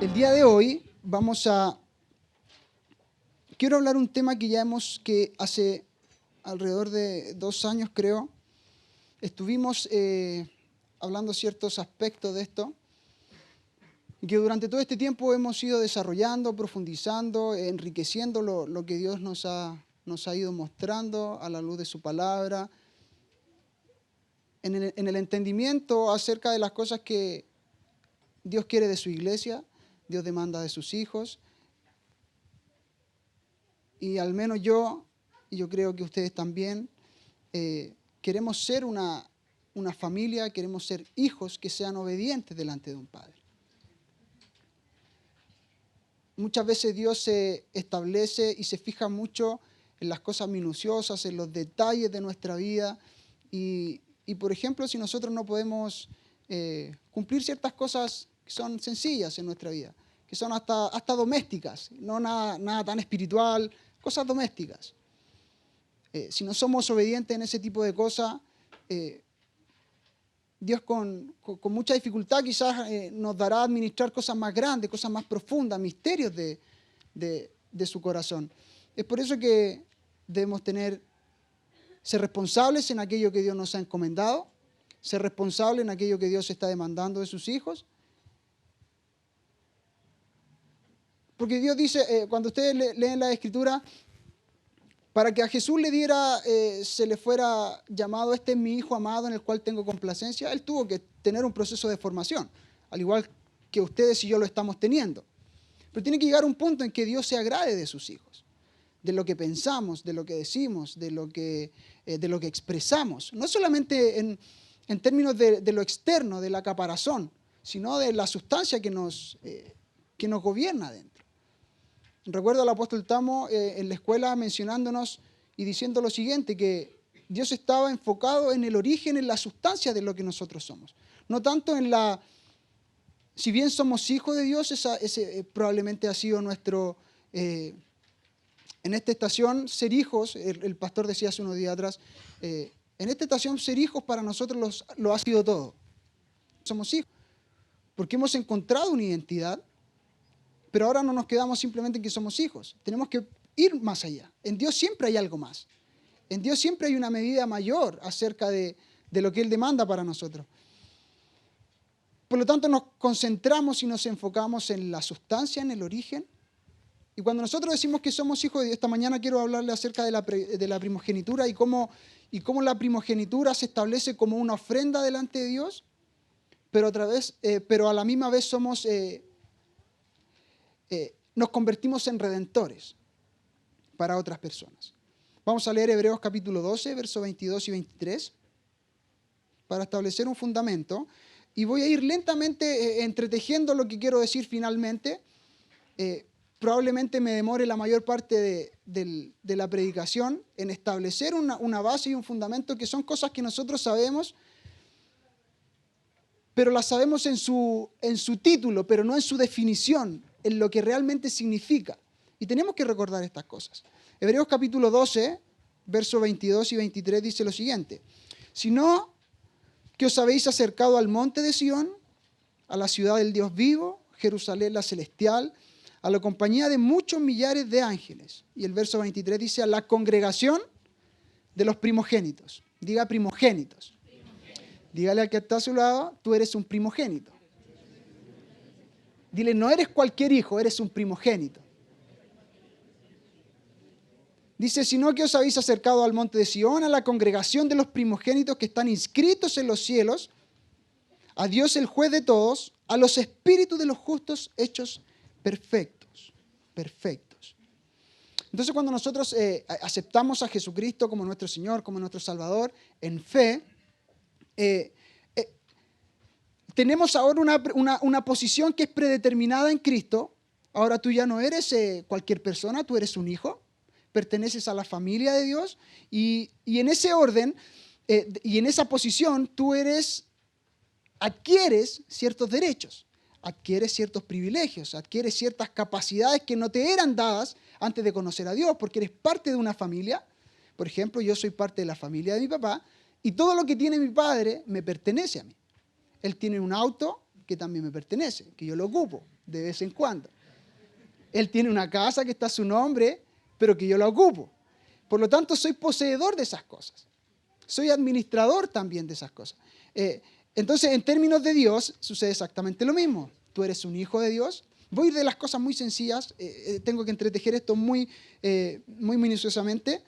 El día de hoy quiero hablar un tema que hace alrededor de 2 años, creo, estuvimos hablando ciertos aspectos de esto, y que durante todo este tiempo hemos ido desarrollando, profundizando, enriqueciendo lo que Dios nos ha ido mostrando a la luz de su palabra, en el entendimiento acerca de las cosas que Dios quiere de su iglesia, Dios demanda de sus hijos. Y al menos yo, y yo creo que ustedes también, queremos ser una familia, queremos ser hijos que sean obedientes delante de un padre. Muchas veces Dios se establece y se fija mucho en las cosas minuciosas, en los detalles de nuestra vida. Y por ejemplo, si nosotros no podemos cumplir ciertas cosas que son sencillas en nuestra vida, que son hasta domésticas, no nada tan espiritual, cosas domésticas. Si no somos obedientes en ese tipo de cosas, Dios con mucha dificultad quizás nos dará a administrar cosas más grandes, cosas más profundas, misterios de su corazón. Es por eso que debemos ser responsables en aquello que Dios nos ha encomendado, ser responsables en aquello que Dios está demandando de sus hijos. Porque Dios dice, cuando ustedes leen la Escritura, para que a Jesús se le fuera llamado, este es mi Hijo amado en el cual tengo complacencia, Él tuvo que tener un proceso de formación, al igual que ustedes y yo lo estamos teniendo. Pero tiene que llegar un punto en que Dios se agrade de sus hijos, de lo que pensamos, de lo que decimos, de lo que expresamos. No solamente en términos de lo externo, de la caparazón, sino de la sustancia que nos gobierna dentro. Recuerdo al apóstol Tamo en la escuela mencionándonos y diciendo lo siguiente, que Dios estaba enfocado en el origen, en la sustancia de lo que nosotros somos. No tanto si bien somos hijos de Dios, ese probablemente ha sido nuestro, en esta estación, ser hijos, el pastor decía hace unos días atrás, en esta estación ser hijos para nosotros lo ha sido todo. Somos hijos, porque hemos encontrado una identidad. Pero ahora no nos quedamos simplemente en que somos hijos. Tenemos que ir más allá. En Dios siempre hay algo más. En Dios siempre hay una medida mayor acerca de lo que Él demanda para nosotros. Por lo tanto, nos concentramos y nos enfocamos en la sustancia, en el origen. Y cuando nosotros decimos que somos hijos de Dios, esta mañana quiero hablarle acerca de la primogenitura y cómo la primogenitura se establece como una ofrenda delante de Dios, pero a la misma vez nos convertimos en redentores para otras personas. Vamos a leer Hebreos capítulo 12, versos 22 y 23, para establecer un fundamento. Y voy a ir lentamente entretejiendo lo que quiero decir finalmente. Probablemente me demore la mayor parte de la predicación en establecer una base y un fundamento que son cosas que nosotros sabemos, pero las sabemos en su título, pero no en su definición, en lo que realmente significa. Y tenemos que recordar estas cosas. Hebreos capítulo 12, versos 22 y 23 dice lo siguiente: sino que os habéis acercado al monte de Sión, a la ciudad del Dios vivo, Jerusalén la celestial, a la compañía de muchos millares de ángeles. Y el verso 23 dice: a la congregación de los primogénitos. Diga primogénitos. Dígale al que está a su lado, tú eres un primogénito. Dile, no eres cualquier hijo, eres un primogénito. Dice, sino que os habéis acercado al monte de Sión, a la congregación de los primogénitos que están inscritos en los cielos, a Dios el juez de todos, a los espíritus de los justos hechos perfectos. Perfectos. Entonces, cuando nosotros aceptamos a Jesucristo como nuestro Señor, como nuestro Salvador, en fe, tenemos ahora una posición que es predeterminada en Cristo. Ahora tú ya no eres cualquier persona, tú eres un hijo, perteneces a la familia de Dios y en ese orden y en esa posición tú adquieres ciertos derechos, adquieres ciertos privilegios, adquieres ciertas capacidades que no te eran dadas antes de conocer a Dios, porque eres parte de una familia. Por ejemplo, yo soy parte de la familia de mi papá y todo lo que tiene mi padre me pertenece a mí. Él tiene un auto que también me pertenece, que yo lo ocupo de vez en cuando. Él tiene una casa que está a su nombre, pero que yo la ocupo. Por lo tanto, soy poseedor de esas cosas. Soy administrador también de esas cosas. Entonces, en términos de Dios, sucede exactamente lo mismo. Tú eres un hijo de Dios. Voy a ir de las cosas muy sencillas. Tengo que entretejer esto muy minuciosamente.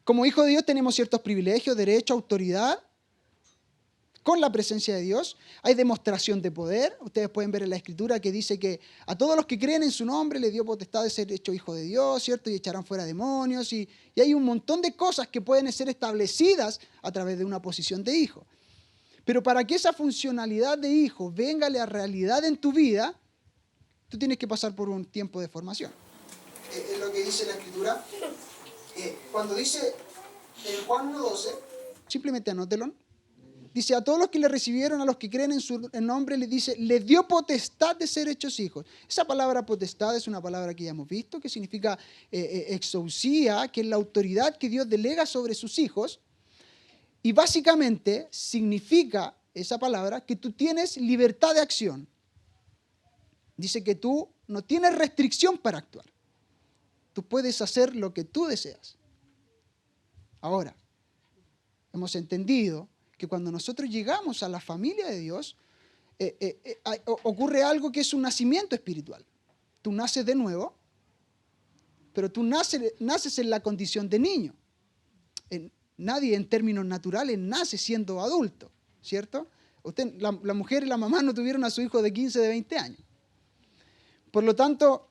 Como hijo de Dios tenemos ciertos privilegios, derechos, autoridad. Con la presencia de Dios hay demostración de poder. Ustedes pueden ver en la Escritura que dice que a todos los que creen en su nombre le dio potestad de ser hecho hijo de Dios, ¿cierto? Y echarán fuera demonios. Y hay un montón de cosas que pueden ser establecidas a través de una posición de hijo. Pero para que esa funcionalidad de hijo venga a la realidad en tu vida, tú tienes que pasar por un tiempo de formación. Es lo que dice la Escritura. Cuando dice en Juan 1:12, simplemente anótelo. Dice, a todos los que le recibieron, a los que creen en su nombre, les dice, les dio potestad de ser hechos hijos. Esa palabra potestad es una palabra que ya hemos visto, que significa exousia, que es la autoridad que Dios delega sobre sus hijos. Y básicamente significa esa palabra que tú tienes libertad de acción. Dice que tú no tienes restricción para actuar. Tú puedes hacer lo que tú deseas. Ahora, hemos entendido que cuando nosotros llegamos a la familia de Dios, ocurre algo que es un nacimiento espiritual. Tú naces de nuevo, pero tú naces en la condición de niño. Nadie en términos naturales nace siendo adulto, ¿cierto? La mujer y la mamá no tuvieron a su hijo de 15, de 20 años. Por lo tanto,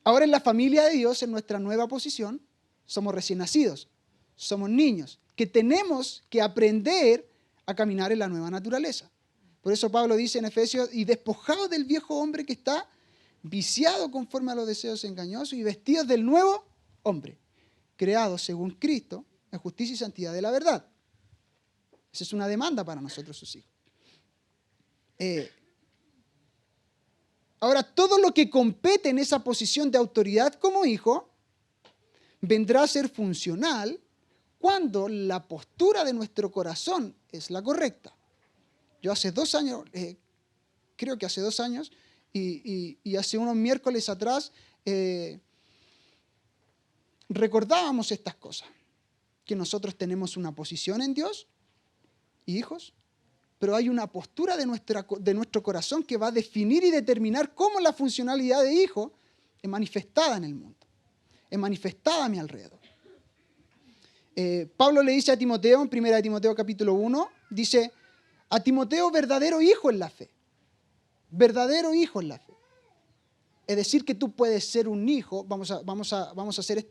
ahora en la familia de Dios, en nuestra nueva posición, somos recién nacidos, somos niños, que tenemos que aprender a caminar en la nueva naturaleza. Por eso Pablo dice en Efesios, y despojados del viejo hombre que está viciado conforme a los deseos engañosos y vestidos del nuevo hombre, creado según Cristo en justicia y santidad de la verdad. Esa es una demanda para nosotros, sus hijos. Ahora, todo lo que compete en esa posición de autoridad como hijo vendrá a ser funcional cuando la postura de nuestro corazón es la correcta. Yo hace 2 años, creo que hace 2 años, y hace unos miércoles atrás, recordábamos estas cosas, que nosotros tenemos una posición en Dios, hijos, pero hay una postura de nuestro corazón que va a definir y determinar cómo la funcionalidad de hijo es manifestada en el mundo, es manifestada a mi alrededor. Pablo le dice a Timoteo, en 1 Timoteo capítulo 1, dice, a Timoteo verdadero hijo en la fe, verdadero hijo en la fe. Es decir, que tú puedes ser un hijo, vamos a hacer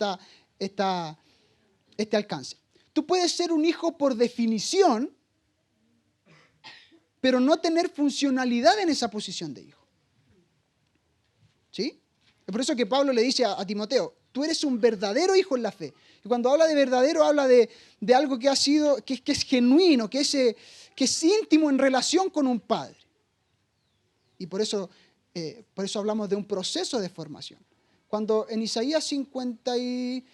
este alcance. Tú puedes ser un hijo por definición, pero no tener funcionalidad en esa posición de hijo. ¿Sí? Es por eso que Pablo le dice a Timoteo, tú eres un verdadero hijo en la fe. Y cuando habla de verdadero, habla de algo que ha sido, que es genuino, que es íntimo en relación con un padre. Y por eso hablamos de un proceso de formación. Cuando en Isaías 50 y...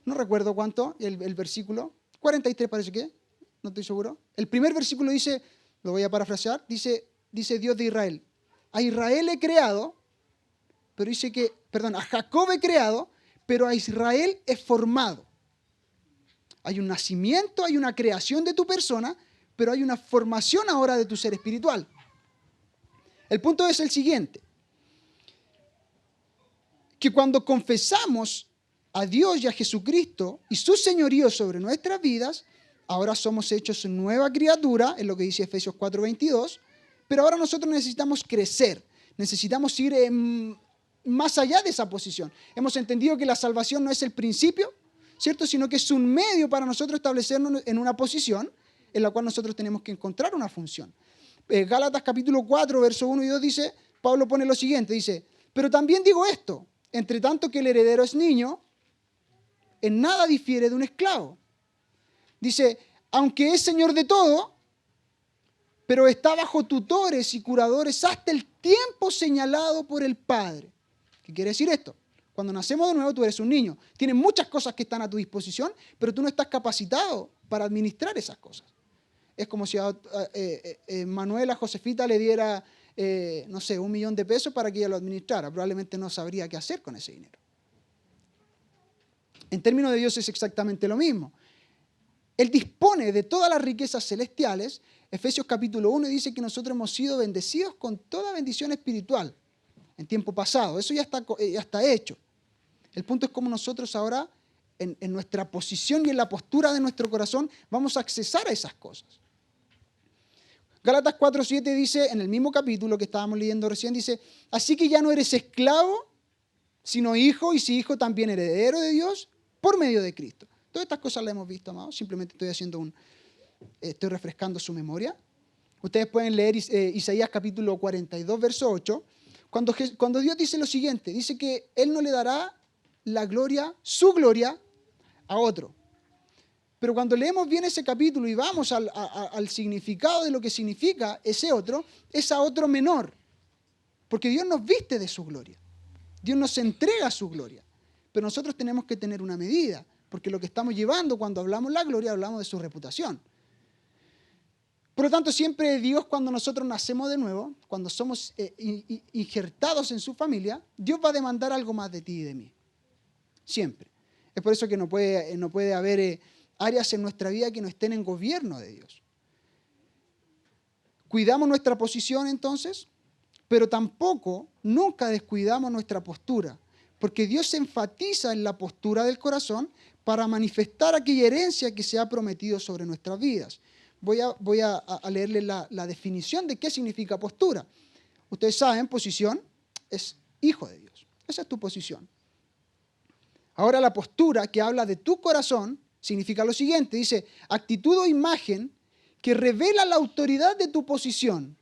no recuerdo cuánto, el versículo, 43 parece que, no estoy seguro. El primer versículo dice, lo voy a parafrasear, dice Dios de Israel, a Israel he creado, pero dice que, perdón, a Jacob he creado, pero a Israel he formado. Hay un nacimiento, hay una creación de tu persona, pero hay una formación ahora de tu ser espiritual. El punto es el siguiente, que cuando confesamos a Dios y a Jesucristo y su señorío sobre nuestras vidas, ahora somos hechos nueva criatura, es lo que dice Efesios 4:22, pero ahora nosotros necesitamos crecer, necesitamos ir más allá de esa posición. Hemos entendido que la salvación no es el principio, ¿cierto? Sino que es un medio para nosotros establecernos en una posición en la cual nosotros tenemos que encontrar una función. Gálatas capítulo 4, verso 1 y 2 dice, Pablo pone lo siguiente, dice, pero también digo esto, entre tanto que el heredero es niño, en nada difiere de un esclavo. Dice, aunque es señor de todo, pero está bajo tutores y curadores hasta el tiempo señalado por el Padre. ¿Qué quiere decir esto? Cuando nacemos de nuevo, tú eres un niño. Tienes muchas cosas que están a tu disposición, pero tú no estás capacitado para administrar esas cosas. Es como si Manuel a Josefita le diera, no sé, $1.000.000 para que ella lo administrara. Probablemente no sabría qué hacer con ese dinero. En términos de Dios es exactamente lo mismo. Él dispone de todas las riquezas celestiales. Efesios capítulo 1 dice que nosotros hemos sido bendecidos con toda bendición espiritual en tiempo pasado. Eso ya está hecho. El punto es cómo nosotros ahora, en nuestra posición y en la postura de nuestro corazón, vamos a accesar a esas cosas. Gálatas 4:7 dice, en el mismo capítulo que estábamos leyendo recién, dice, así que ya no eres esclavo, sino hijo, y si hijo también heredero de Dios, por medio de Cristo. Todas estas cosas las hemos visto, amados. Simplemente estoy refrescando su memoria. Ustedes pueden leer Isaías capítulo 42, verso 8, cuando Dios dice lo siguiente, dice que Él no le dará la gloria, su gloria, a otro. Pero cuando leemos bien ese capítulo y vamos al significado de lo que significa ese otro, es a otro menor. Porque Dios nos viste de su gloria. Dios nos entrega su gloria. Pero nosotros tenemos que tener una medida, porque lo que estamos llevando cuando hablamos la gloria, hablamos de su reputación. Por lo tanto, siempre Dios, cuando nosotros nacemos de nuevo, cuando somos injertados en su familia, Dios va a demandar algo más de ti y de mí. Siempre. Es por eso que no puede haber áreas en nuestra vida que no estén en gobierno de Dios. Cuidamos nuestra posición entonces, pero tampoco, nunca descuidamos nuestra postura, porque Dios se enfatiza en la postura del corazón para manifestar aquella herencia que se ha prometido sobre nuestras vidas. Voy a leerles la definición de qué significa postura. Ustedes saben, posición es hijo de Dios. Esa es tu posición. Ahora la postura que habla de tu corazón significa lo siguiente. Dice, actitud o imagen que revela la autoridad de tu posición.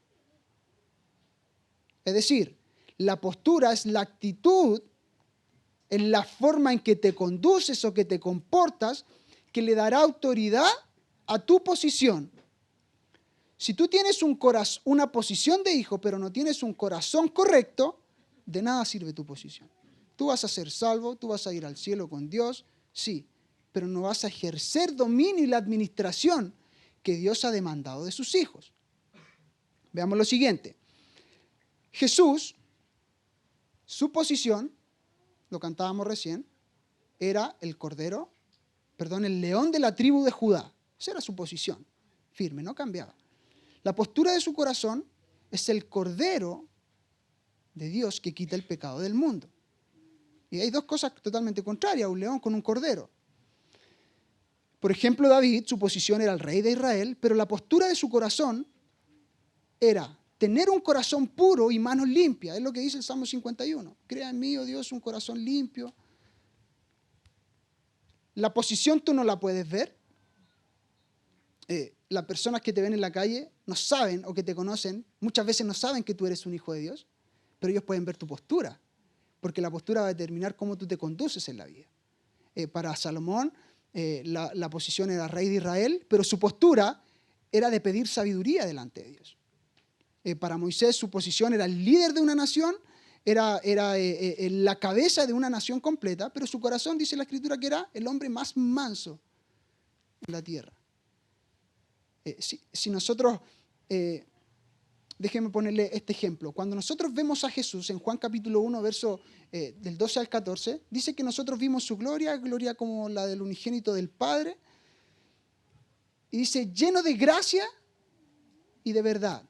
Es decir, la postura es la actitud en la forma en que te conduces o que te comportas que le dará autoridad a tu posición. Si tú tienes una posición de hijo, pero no tienes un corazón correcto, de nada sirve tu posición. Tú vas a ser salvo, tú vas a ir al cielo con Dios, sí, pero no vas a ejercer dominio y la administración que Dios ha demandado de sus hijos. Veamos lo siguiente. Jesús, su posición, lo cantábamos recién, era el león de la tribu de Judá. Esa era su posición, firme, no cambiaba. La postura de su corazón es el cordero de Dios que quita el pecado del mundo. Y hay dos cosas totalmente contrarias, un león con un cordero. Por ejemplo, David, su posición era el rey de Israel, pero la postura de su corazón era tener un corazón puro y manos limpias. Es lo que dice el Salmo 51. Crea en mí, oh Dios, un corazón limpio. La posición tú no la puedes ver. Las personas que te ven en la calle no saben o que te conocen, muchas veces no saben que tú eres un hijo de Dios, pero ellos pueden ver tu postura, porque la postura va a determinar cómo tú te conduces en la vida. Para Salomón, la posición era rey de Israel, pero su postura era de pedir sabiduría delante de Dios. Para Moisés, su posición era el líder de una nación, era la cabeza de una nación completa, pero su corazón, dice la Escritura, que era el hombre más manso en la tierra. Si nosotros, déjenme ponerle este ejemplo. Cuando nosotros vemos a Jesús en Juan capítulo 1, verso del 12 al 14, dice que nosotros vimos su gloria como la del unigénito del Padre, y dice, lleno de gracia y de verdad.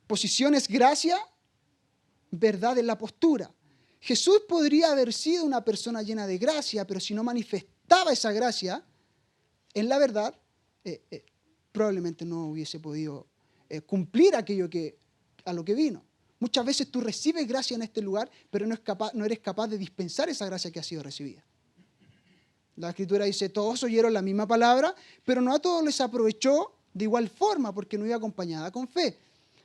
Posición es gracia, verdad es la postura. Jesús podría haber sido una persona llena de gracia, pero si no manifestaba esa gracia en la verdad, probablemente no hubiese podido cumplir aquello a lo que vino. Muchas veces tú recibes gracia en este lugar, pero no eres capaz de dispensar esa gracia que ha sido recibida. La Escritura dice, todos oyeron la misma palabra, pero no a todos les aprovechó de igual forma, porque no iba acompañada con fe.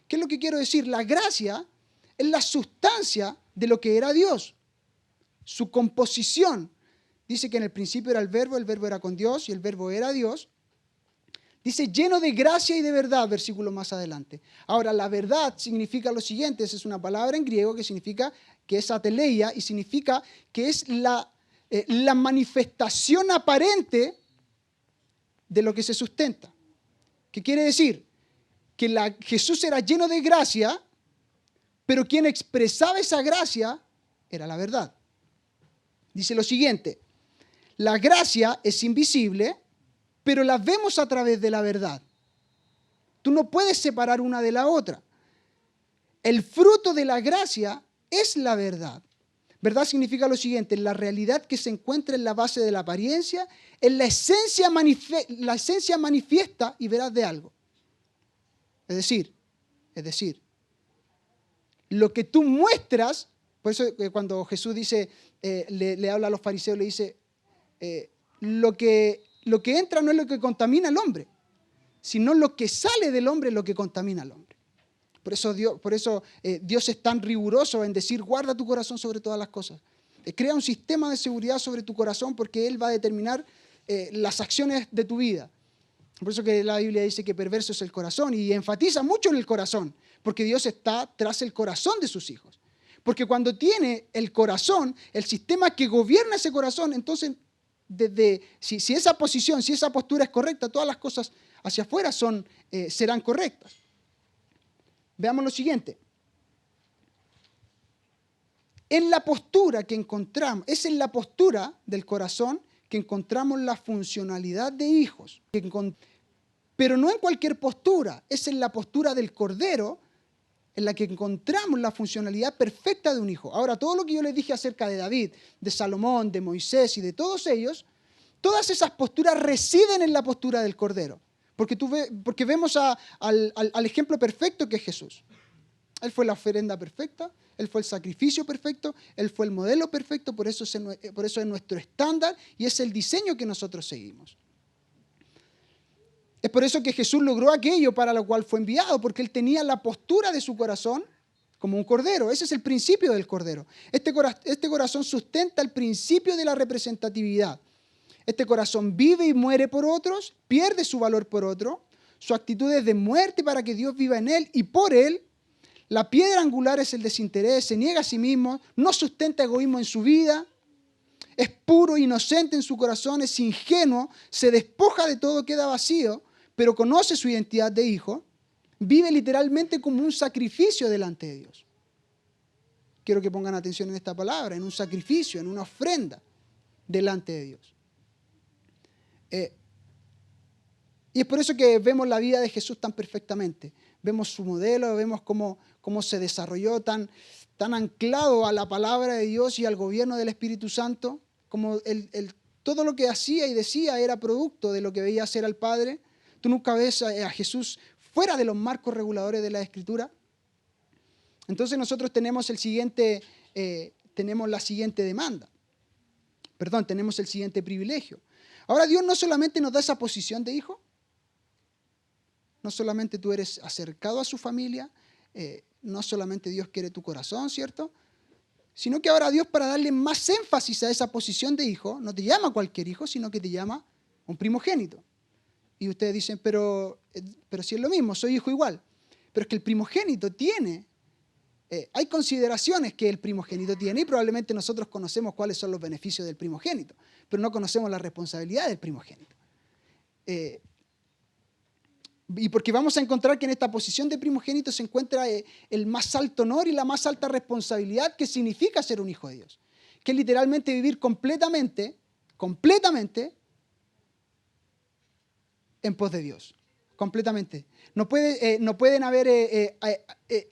¿Qué es lo que quiero decir? La gracia es la sustancia de lo que era Dios, su composición. Dice que en el principio era el verbo era con Dios y el verbo era Dios. Dice lleno de gracia y de verdad, versículo más adelante. Ahora, la verdad significa lo siguiente, esa es una palabra en griego que significa que es ateleia, y significa que es la manifestación aparente de lo que se sustenta. ¿Qué quiere decir? Que Jesús era lleno de gracia, pero quien expresaba esa gracia era la verdad. Dice lo siguiente: la gracia es invisible, pero la vemos a través de la verdad. Tú no puedes separar una de la otra. El fruto de la gracia es la verdad. Verdad significa lo siguiente: la realidad que se encuentra en la base de la apariencia, en la esencia manifiesta y veraz de algo. Es decir, lo que tú muestras, por eso cuando Jesús dice, le habla a los fariseos, le dice, lo que entra no es lo que contamina al hombre, sino lo que sale del hombre es lo que contamina al hombre. Por eso Dios es tan riguroso en decir, guarda tu corazón sobre todas las cosas. Crea un sistema de seguridad sobre tu corazón porque Él va a determinar las acciones de tu vida. Por eso que la Biblia dice que perverso es el corazón y enfatiza mucho en el corazón, porque Dios está tras el corazón de sus hijos. Porque cuando tiene el corazón, el sistema que gobierna ese corazón, entonces si esa posición, si esa postura es correcta, todas las cosas hacia afuera serán correctas. Veamos lo siguiente. En la postura que encontramos, es en la postura del corazón que encontramos la funcionalidad de hijos. Pero no en cualquier postura, es en la postura del Cordero en la que encontramos la funcionalidad perfecta de un hijo. Ahora, todo lo que yo les dije acerca de David, de Salomón, de Moisés y de todos ellos, todas esas posturas residen en la postura del Cordero. Porque vemos al ejemplo perfecto que es Jesús. Él fue la ofrenda perfecta, Él fue el sacrificio perfecto, Él fue el modelo perfecto, por eso es nuestro estándar y es el diseño que nosotros seguimos. Es por eso que Jesús logró aquello para lo cual fue enviado, porque Él tenía la postura de su corazón como un cordero. Ese es el principio del cordero. Este corazón sustenta el principio de la representatividad. Este corazón vive y muere por otros, pierde su valor por otro, su actitud es de muerte para que Dios viva en él y por él. La piedra angular es el desinterés, se niega a sí mismo, no sustenta egoísmo en su vida, es puro, inocente en su corazón, es ingenuo, se despoja de todo, queda vacío, pero conoce su identidad de hijo, vive literalmente como un sacrificio delante de Dios. Quiero que pongan atención en esta palabra, en un sacrificio, en una ofrenda delante de Dios. Y es por eso que vemos la vida de Jesús tan perfectamente. Vemos su modelo, vemos cómo se desarrolló tan anclado a la palabra de Dios y al gobierno del Espíritu Santo, como todo lo que hacía y decía era producto de lo que veía hacer al Padre. Tú nunca ves a Jesús fuera de los marcos reguladores de la Escritura. Entonces nosotros tenemos la siguiente demanda. Tenemos el siguiente privilegio. Ahora Dios no solamente nos da esa posición de hijo, no solamente tú eres acercado a su familia, no solamente Dios quiere tu corazón, ¿cierto? Sino que ahora Dios, para darle más énfasis a esa posición de hijo, no te llama cualquier hijo, sino que te llama un primogénito. Y ustedes dicen, pero si es lo mismo, soy hijo igual. Pero es que el primogénito tiene, hay consideraciones que el primogénito tiene y probablemente nosotros conocemos cuáles son los beneficios del primogénito, pero no conocemos la responsabilidad del primogénito. Y porque vamos a encontrar que en esta posición de primogénito se encuentra el más alto honor y la más alta responsabilidad que significa ser un hijo de Dios. Que es literalmente vivir completamente en pos de Dios. Completamente. No pueden haber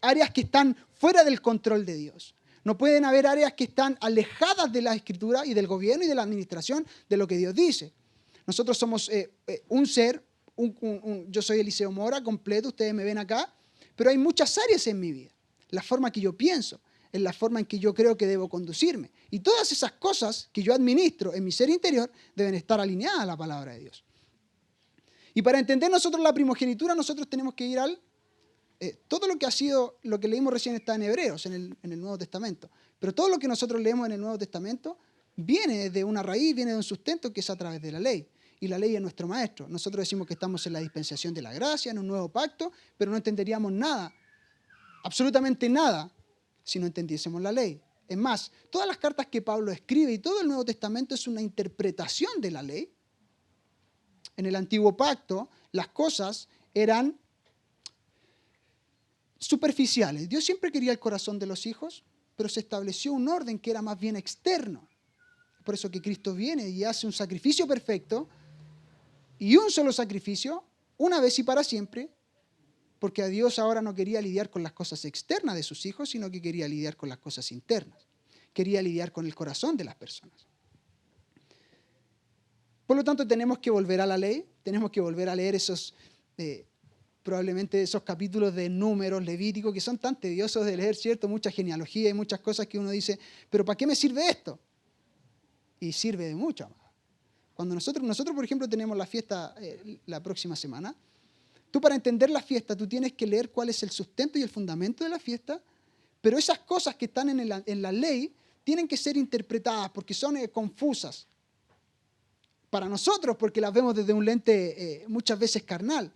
áreas que están fuera del control de Dios. No pueden haber áreas que están alejadas de la Escritura y del gobierno y de la administración de lo que Dios dice. Nosotros somos un ser. Yo soy Eliseo Mora, completo, ustedes me ven acá, pero hay muchas áreas en mi vida. La forma que yo pienso, en la forma en que yo creo que debo conducirme. Y todas esas cosas que yo administro en mi ser interior deben estar alineadas a la palabra de Dios. Y para entender nosotros la primogenitura, nosotros tenemos que ir todo lo que ha sido, lo que leímos recién está en Hebreos, en el Nuevo Testamento. Pero todo lo que nosotros leemos en el Nuevo Testamento viene de una raíz, viene de un sustento que es a través de la ley. Y la ley es nuestro maestro. Nosotros decimos que estamos en la dispensación de la gracia, en un nuevo pacto, pero no entenderíamos nada, absolutamente nada, si no entendiésemos la ley. Es más, todas las cartas que Pablo escribe y todo el Nuevo Testamento es una interpretación de la ley. En el Antiguo Pacto, las cosas eran superficiales. Dios siempre quería el corazón de los hijos, pero se estableció un orden que era más bien externo. Por eso que Cristo viene y hace un sacrificio perfecto, y un solo sacrificio, una vez y para siempre, porque a Dios ahora no quería lidiar con las cosas externas de sus hijos, sino que quería lidiar con las cosas internas. Quería lidiar con el corazón de las personas. Por lo tanto, tenemos que volver a la ley, tenemos que volver a leer probablemente esos capítulos de Números, Levítico, que son tan tediosos de leer, ¿cierto? Mucha genealogía y muchas cosas que uno dice, ¿pero para qué me sirve esto? Y sirve de mucho más. Cuando nosotros, por ejemplo, tenemos la fiesta la próxima semana, tú para entender la fiesta, tú tienes que leer cuál es el sustento y el fundamento de la fiesta, pero esas cosas que están en la ley tienen que ser interpretadas porque son confusas para nosotros, porque las vemos desde un lente muchas veces carnal.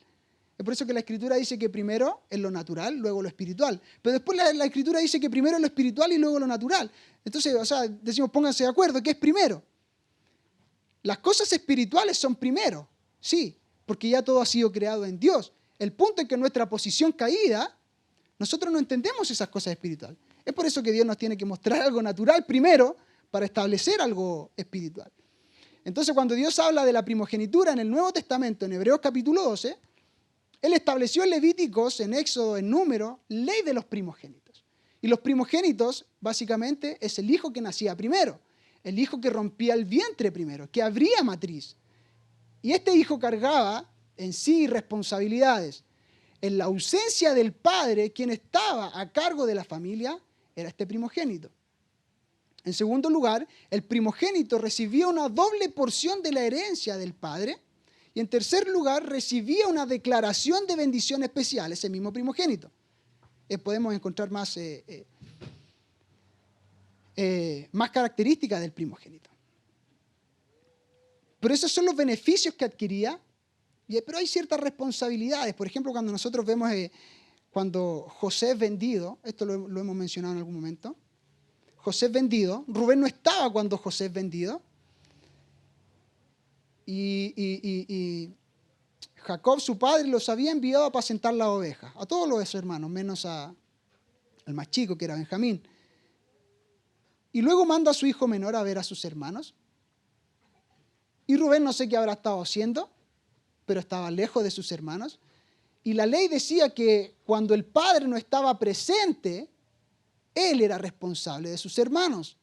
Es por eso que la Escritura dice que primero es lo natural, luego lo espiritual. Pero después la Escritura dice que primero es lo espiritual y luego lo natural. Entonces, decimos, pónganse de acuerdo, ¿qué es primero? Las cosas espirituales son primero, sí, porque ya todo ha sido creado en Dios. El punto es que en nuestra posición caída, nosotros no entendemos esas cosas espirituales. Es por eso que Dios nos tiene que mostrar algo natural primero para establecer algo espiritual. Entonces, cuando Dios habla de la primogenitura en el Nuevo Testamento, en Hebreos capítulo 12, Él estableció en Levíticos, en Éxodo, en Número, ley de los primogénitos. Y los primogénitos, básicamente, es el hijo que nacía primero, el hijo que rompía el vientre primero, que abría matriz. Y este hijo cargaba en sí responsabilidades. En la ausencia del padre, quien estaba a cargo de la familia era este primogénito. En segundo lugar, el primogénito recibía una doble porción de la herencia del padre. Y en tercer lugar, recibía una declaración de bendición especial, ese mismo primogénito. Podemos encontrar más características del primogénito. Pero esos son los beneficios que adquiría, pero hay ciertas responsabilidades. Por ejemplo, cuando nosotros vemos cuando José es vendido, esto lo hemos mencionado en algún momento, José es vendido, Rubén no estaba cuando José es vendido, y Jacob, su padre, los había enviado a apacentar las ovejas, a todos los de sus hermanos, menos al más chico, que era Benjamín. Y luego manda a su hijo menor a ver a sus hermanos. Y Rubén no sé qué habrá estado haciendo, pero estaba lejos de sus hermanos. Y la ley decía que cuando el padre no estaba presente, él era responsable de sus hermanos.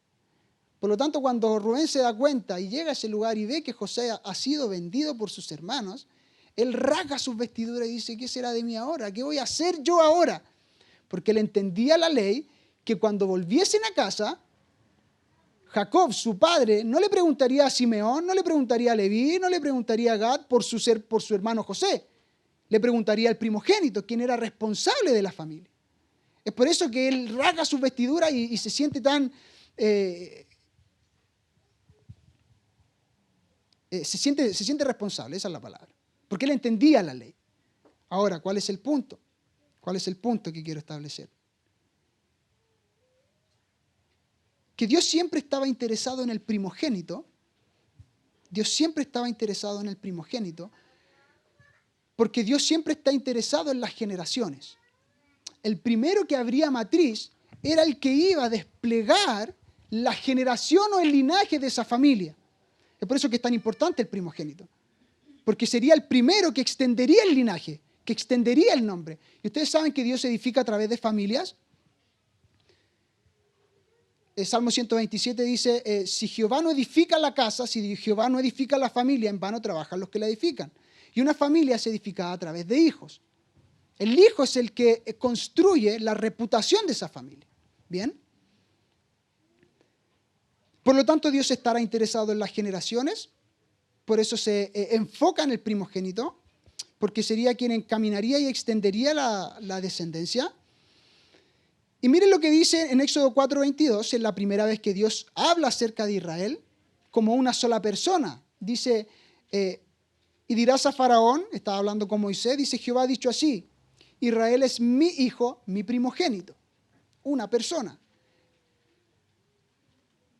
Por lo tanto, cuando Rubén se da cuenta y llega a ese lugar y ve que José ha sido vendido por sus hermanos, él rasga sus vestiduras y dice, ¿qué será de mí ahora? ¿Qué voy a hacer yo ahora? Porque él entendía la ley que cuando volviesen a casa, Jacob, su padre, no le preguntaría a Simeón, no le preguntaría a Leví, no le preguntaría a Gad por su hermano José. Le preguntaría al primogénito, quien era responsable de la familia. Es por eso que él rasga sus vestiduras y se siente tan... se siente responsable, esa es la palabra. Porque él entendía la ley. Ahora, ¿cuál es el punto? ¿Cuál es el punto que quiero establecer? Que Dios siempre estaba interesado en el primogénito. Dios siempre estaba interesado en el primogénito. Porque Dios siempre está interesado en las generaciones. El primero que abría matriz era el que iba a desplegar la generación o el linaje de esa familia. Es por eso que es tan importante el primogénito. Porque sería el primero que extendería el linaje, que extendería el nombre. Y ustedes saben que Dios edifica a través de familias. El Salmo 127 dice, si Jehová no edifica la casa, si Jehová no edifica la familia, en vano trabajan los que la edifican. Y una familia se edifica a través de hijos. El hijo es el que construye la reputación de esa familia. ¿Bien? Por lo tanto, Dios estará interesado en las generaciones. Por eso se enfoca en el primogénito, porque sería quien encaminaría y extendería la descendencia. Y miren lo que dice en Éxodo 4:22, es la primera vez que Dios habla acerca de Israel como una sola persona. Dice, y dirás a Faraón, estaba hablando con Moisés, dice, Jehová ha dicho así, Israel es mi hijo, mi primogénito, una persona.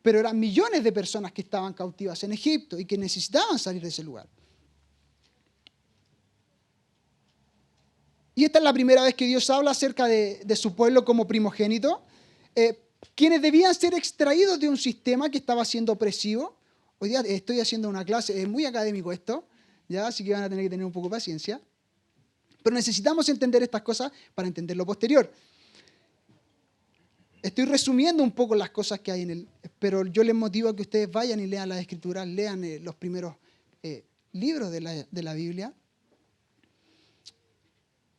pero eran millones de personas que estaban cautivas en Egipto y que necesitaban salir de ese lugar. Y esta es la primera vez que Dios habla acerca de su pueblo como primogénito, quienes debían ser extraídos de un sistema que estaba siendo opresivo. Hoy día estoy haciendo una clase, es muy académico esto, ¿ya? Así que van a tener que tener un poco de paciencia. Pero necesitamos entender estas cosas para entender lo posterior. Estoy resumiendo un poco las cosas que hay pero yo les motivo a que ustedes vayan y lean las Escrituras, lean los primeros libros de la Biblia.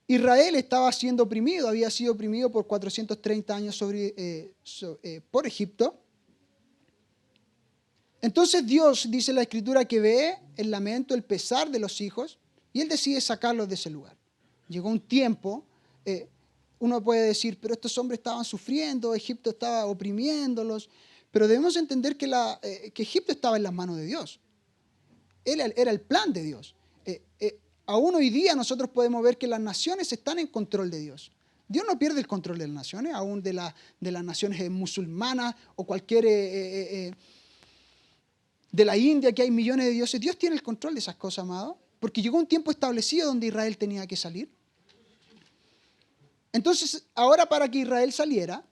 Israel estaba siendo oprimido, había sido oprimido por 430 años por Egipto. Entonces Dios, dice la Escritura, que ve el lamento, el pesar de los hijos, y Él decide sacarlos de ese lugar. Llegó un tiempo, uno puede decir, pero estos hombres estaban sufriendo, Egipto estaba oprimiéndolos, pero debemos entender que Egipto estaba en las manos de Dios. Era el plan de Dios. Aún hoy día nosotros podemos ver que las naciones están en control de Dios. Dios no pierde el control de las naciones, aún de las naciones musulmanas o cualquier... de la India, que hay millones de dioses. Dios tiene el control de esas cosas, amado, porque llegó un tiempo establecido donde Israel tenía que salir. Entonces, ahora para que Israel saliera,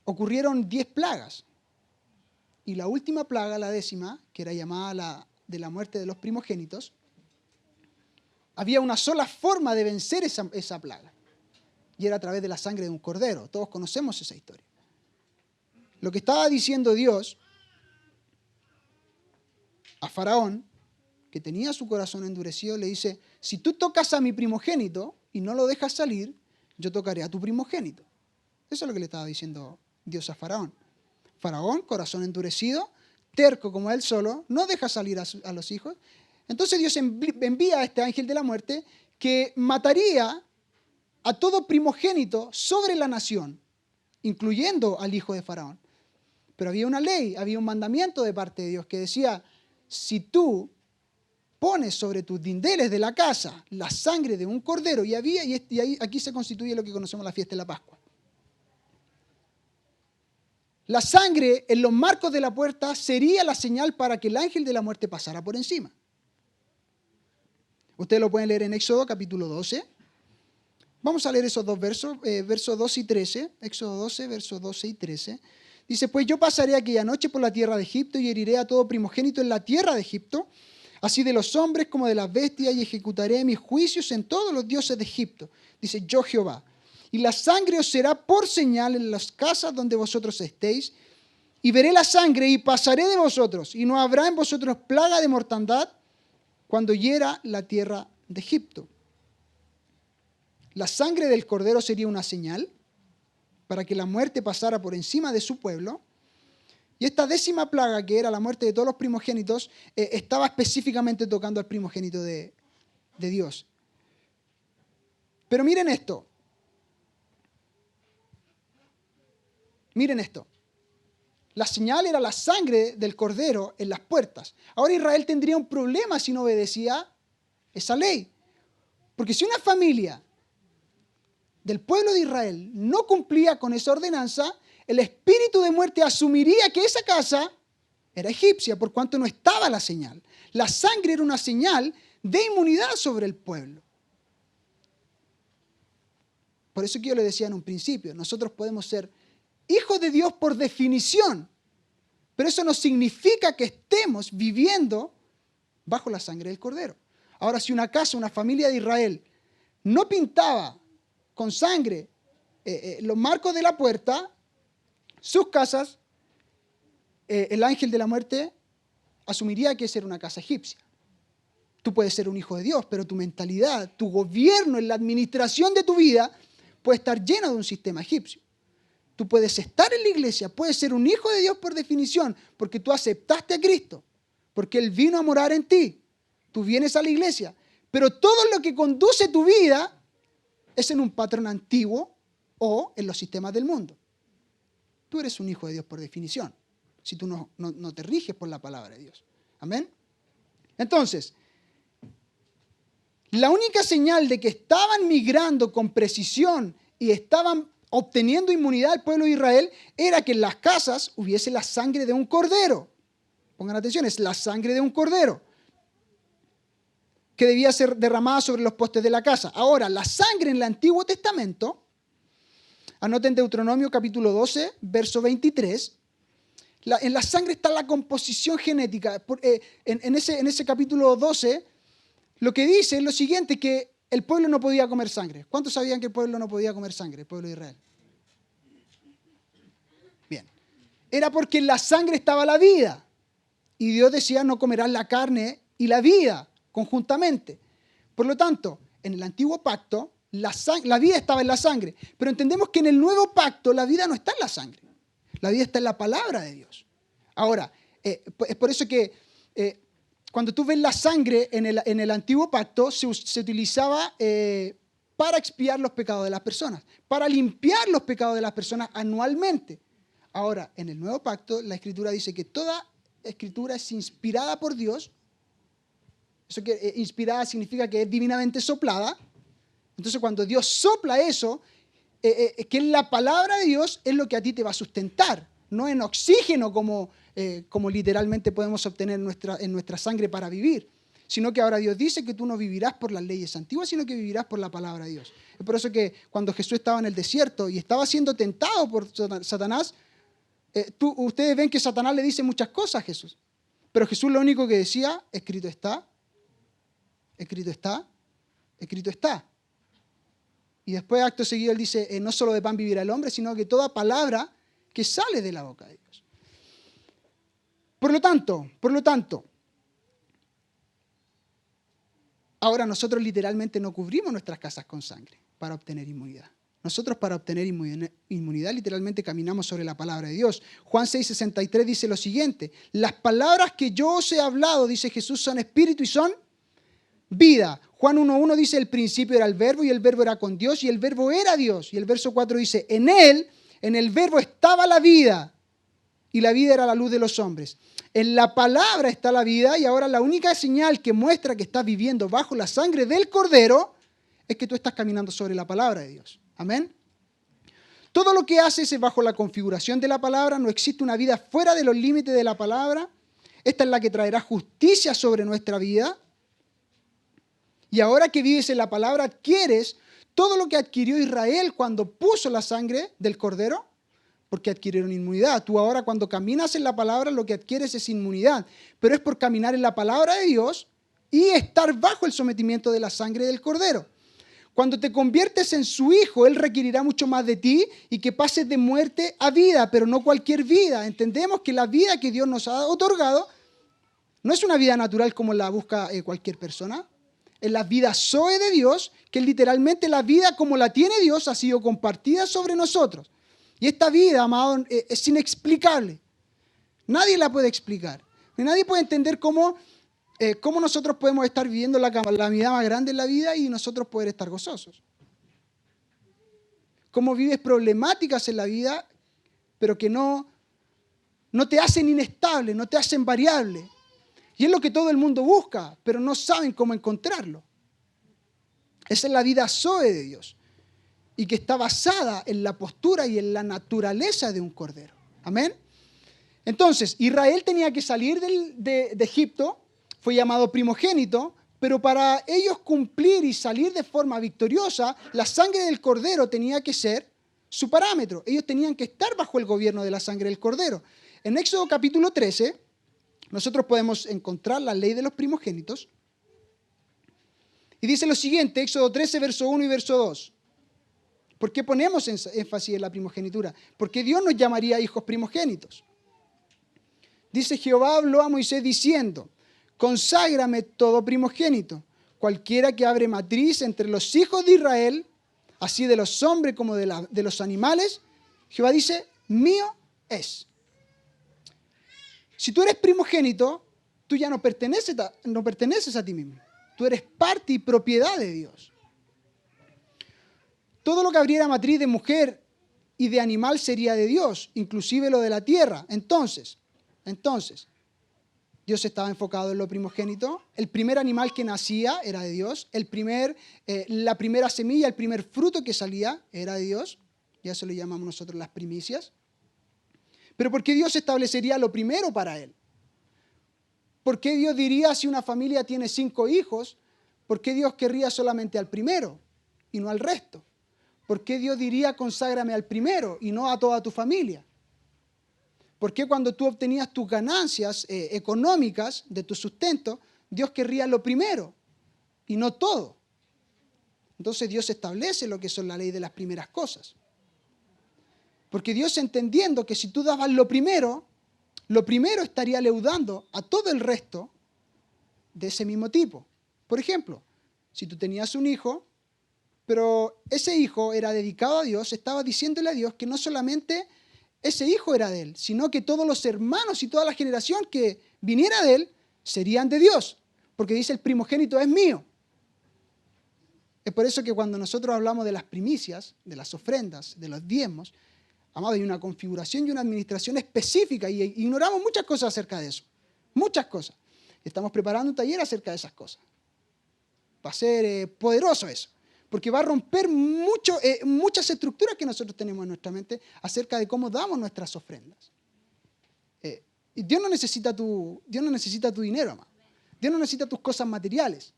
ocurrieron 10 plagas. Y la última plaga, la 10ª, que era llamada de la muerte de los primogénitos, había una sola forma de vencer esa plaga. Y era a través de la sangre de un cordero. Todos conocemos esa historia. Lo que estaba diciendo Dios a Faraón, que tenía su corazón endurecido, le dice, si tú tocas a mi primogénito y no lo dejas salir, yo tocaré a tu primogénito. Eso es lo que le estaba diciendo Dios a Faraón. Faraón, corazón endurecido, terco como él solo, no deja salir a los hijos. Entonces Dios envía a este ángel de la muerte que mataría a todo primogénito sobre la nación, incluyendo al hijo de Faraón. Pero había una ley, había un mandamiento de parte de Dios que decía, si tú pones sobre tus dinteles de la casa la sangre de un cordero, y aquí se constituye lo que conocemos la fiesta de la Pascua. La sangre en los marcos de la puerta sería la señal para que el ángel de la muerte pasara por encima. Ustedes lo pueden leer en Éxodo capítulo 12. Vamos a leer esos dos versos, versos 12 y 13. Éxodo 12, versos 12 y 13. Dice, pues yo pasaré aquella noche por la tierra de Egipto y heriré a todo primogénito en la tierra de Egipto, así de los hombres como de las bestias, y ejecutaré mis juicios en todos los dioses de Egipto. Dice, yo Jehová. Y la sangre os será por señal en las casas donde vosotros estéis, y veré la sangre y pasaré de vosotros, y no habrá en vosotros plaga de mortandad cuando hiera la tierra de Egipto. La sangre del cordero sería una señal para que la muerte pasara por encima de su pueblo. Y esta 10ª plaga, que era la muerte de todos los primogénitos, estaba específicamente tocando al primogénito de Dios. Pero miren esto. Miren esto. La señal era la sangre del cordero en las puertas. Ahora Israel tendría un problema si no obedecía esa ley. Porque si una familia del pueblo de Israel no cumplía con esa ordenanza, el espíritu de muerte asumiría que esa casa era egipcia, por cuanto no estaba la señal. La sangre era una señal de inmunidad sobre el pueblo. Por eso que yo le decía en un principio, nosotros podemos ser hijos de Dios por definición, pero eso no significa que estemos viviendo bajo la sangre del cordero. Ahora, si una casa, una familia de Israel no pintaba con sangre los marcos de la puerta, sus casas, el ángel de la muerte asumiría que esa era una casa egipcia. Tú puedes ser un hijo de Dios, pero tu mentalidad, tu gobierno en la administración de tu vida puede estar lleno de un sistema egipcio. Tú puedes estar en la iglesia, puedes ser un hijo de Dios por definición, porque tú aceptaste a Cristo, porque Él vino a morar en ti. Tú vienes a la iglesia, pero todo lo que conduce tu vida es en un patrón antiguo o en los sistemas del mundo. Tú eres un hijo de Dios por definición, si tú no te riges por la palabra de Dios. Amén. Entonces, la única señal de que estaban migrando con precisión y estaban obteniendo inmunidad al pueblo de Israel era que en las casas hubiese la sangre de un cordero. Pongan atención, es la sangre de un cordero que debía ser derramada sobre los postes de la casa. Ahora, la sangre en el Antiguo Testamento, anoten Deuteronomio capítulo 12, verso 23, en la sangre está la composición genética. En ese capítulo 12, lo que dice es lo siguiente, que el pueblo no podía comer sangre. ¿Cuántos sabían que el pueblo no podía comer sangre, el pueblo de Israel? Bien. Era porque en la sangre estaba la vida. Y Dios decía, no comerás la carne y la vida conjuntamente. Por lo tanto, en el antiguo pacto, la vida estaba en la sangre. Pero entendemos que en el nuevo pacto la vida no está en la sangre. La vida está en la palabra de Dios. Ahora, es por eso que cuando tú ves la sangre en el antiguo pacto, se utilizaba para expiar los pecados de las personas, para limpiar los pecados de las personas anualmente. Ahora, en el nuevo pacto, la Escritura dice que toda Escritura es inspirada por Dios. Eso que inspirada significa que es divinamente soplada. Entonces, cuando Dios sopla eso, que es la palabra de Dios, es lo que a ti te va a sustentar, no en oxígeno como literalmente podemos obtener en nuestra sangre para vivir, sino que ahora Dios dice que tú no vivirás por las leyes antiguas, sino que vivirás por la palabra de Dios. Es por eso que cuando Jesús estaba en el desierto y estaba siendo tentado por Satanás, ustedes ven que Satanás le dice muchas cosas a Jesús, pero Jesús lo único que decía, escrito está, escrito está, escrito está. Y después, acto seguido, él dice, no solo de pan vivirá el hombre, sino que toda palabra que sale de la boca de Dios. Por lo tanto, ahora nosotros literalmente no cubrimos nuestras casas con sangre para obtener inmunidad. Nosotros para obtener inmunidad literalmente caminamos sobre la palabra de Dios. Juan 6:63 dice lo siguiente, las palabras que yo os he hablado, dice Jesús, son espíritu y son vida. Juan 1:1 dice, el principio era el verbo y el verbo era con Dios y el verbo era Dios. Y el verso 4 dice, en él, en el verbo estaba la vida y la vida era la luz de los hombres. En la palabra está la vida y ahora la única señal que muestra que estás viviendo bajo la sangre del Cordero es que tú estás caminando sobre la palabra de Dios. Amén. Todo lo que haces es bajo la configuración de la palabra, no existe una vida fuera de los límites de la palabra. Esta es la que traerá justicia sobre nuestra vida. Y ahora que vives en la palabra, adquieres todo lo que adquirió Israel cuando puso la sangre del Cordero, porque adquirieron inmunidad. Tú ahora cuando caminas en la palabra, lo que adquieres es inmunidad, pero es por caminar en la palabra de Dios y estar bajo el sometimiento de la sangre del Cordero. Cuando te conviertes en su hijo, Él requerirá mucho más de ti y que pases de muerte a vida, pero no cualquier vida. Entendemos que la vida que Dios nos ha otorgado no es una vida natural como la busca cualquier persona. Es la vida Zoe de Dios, que literalmente la vida como la tiene Dios ha sido compartida sobre nosotros. Y esta vida, amado, es inexplicable. Nadie la puede explicar. Nadie puede entender cómo nosotros podemos estar viviendo la calamidad más grande en la vida y nosotros poder estar gozosos. Cómo vives problemáticas en la vida, pero que no te hacen inestable, no te hacen variable. Y es lo que todo el mundo busca, pero no saben cómo encontrarlo. Esa es la vida Zoe de Dios. Y que está basada en la postura y en la naturaleza de un cordero. Amén. Entonces, Israel tenía que salir de Egipto, fue llamado primogénito, pero para ellos cumplir y salir de forma victoriosa, la sangre del cordero tenía que ser su parámetro. Ellos tenían que estar bajo el gobierno de la sangre del cordero. En Éxodo capítulo 13, nosotros podemos encontrar la ley de los primogénitos. Y dice lo siguiente, Éxodo 13, verso 1 y verso 2. ¿Por qué ponemos énfasis en la primogenitura? Porque Dios nos llamaría hijos primogénitos. Dice, Jehová habló a Moisés diciendo, conságrame todo primogénito, cualquiera que abre matriz entre los hijos de Israel, así de los hombres como de los animales. Jehová dice, mío es. Si tú eres primogénito, tú ya no perteneces a ti mismo. Tú eres parte y propiedad de Dios. Todo lo que abriera matriz de mujer y de animal sería de Dios, inclusive lo de la tierra. Entonces, Dios estaba enfocado en lo primogénito. El primer animal que nacía era de Dios. La primera semilla, el primer fruto que salía era de Dios. y a eso le llamamos nosotros las primicias. Pero ¿por qué Dios establecería lo primero para él? ¿Por qué Dios diría si una familia tiene 5 hijos, por qué Dios querría solamente al primero y no al resto? ¿Por qué Dios diría conságrame al primero y no a toda tu familia? ¿Por qué cuando tú obtenías tus ganancias económicas de tu sustento, Dios querría lo primero y no todo? Entonces Dios establece lo que son la ley de las primeras cosas. Porque Dios, entendiendo que si tú dabas lo primero estaría leudando a todo el resto de ese mismo tipo. Por ejemplo, si tú tenías un hijo, pero ese hijo era dedicado a Dios, estaba diciéndole a Dios que no solamente ese hijo era de él, sino que todos los hermanos y toda la generación que viniera de él serían de Dios, porque dice el primogénito es mío. Es por eso que cuando nosotros hablamos de las primicias, de las ofrendas, de los diezmos, amado, hay una configuración y una administración específica y ignoramos muchas cosas acerca de eso. Muchas cosas. Estamos preparando un taller acerca de esas cosas. Va a ser poderoso eso, porque va a romper muchas estructuras que nosotros tenemos en nuestra mente acerca de cómo damos nuestras ofrendas. Y Dios no necesita tu dinero, amado. Dios no necesita tus cosas materiales.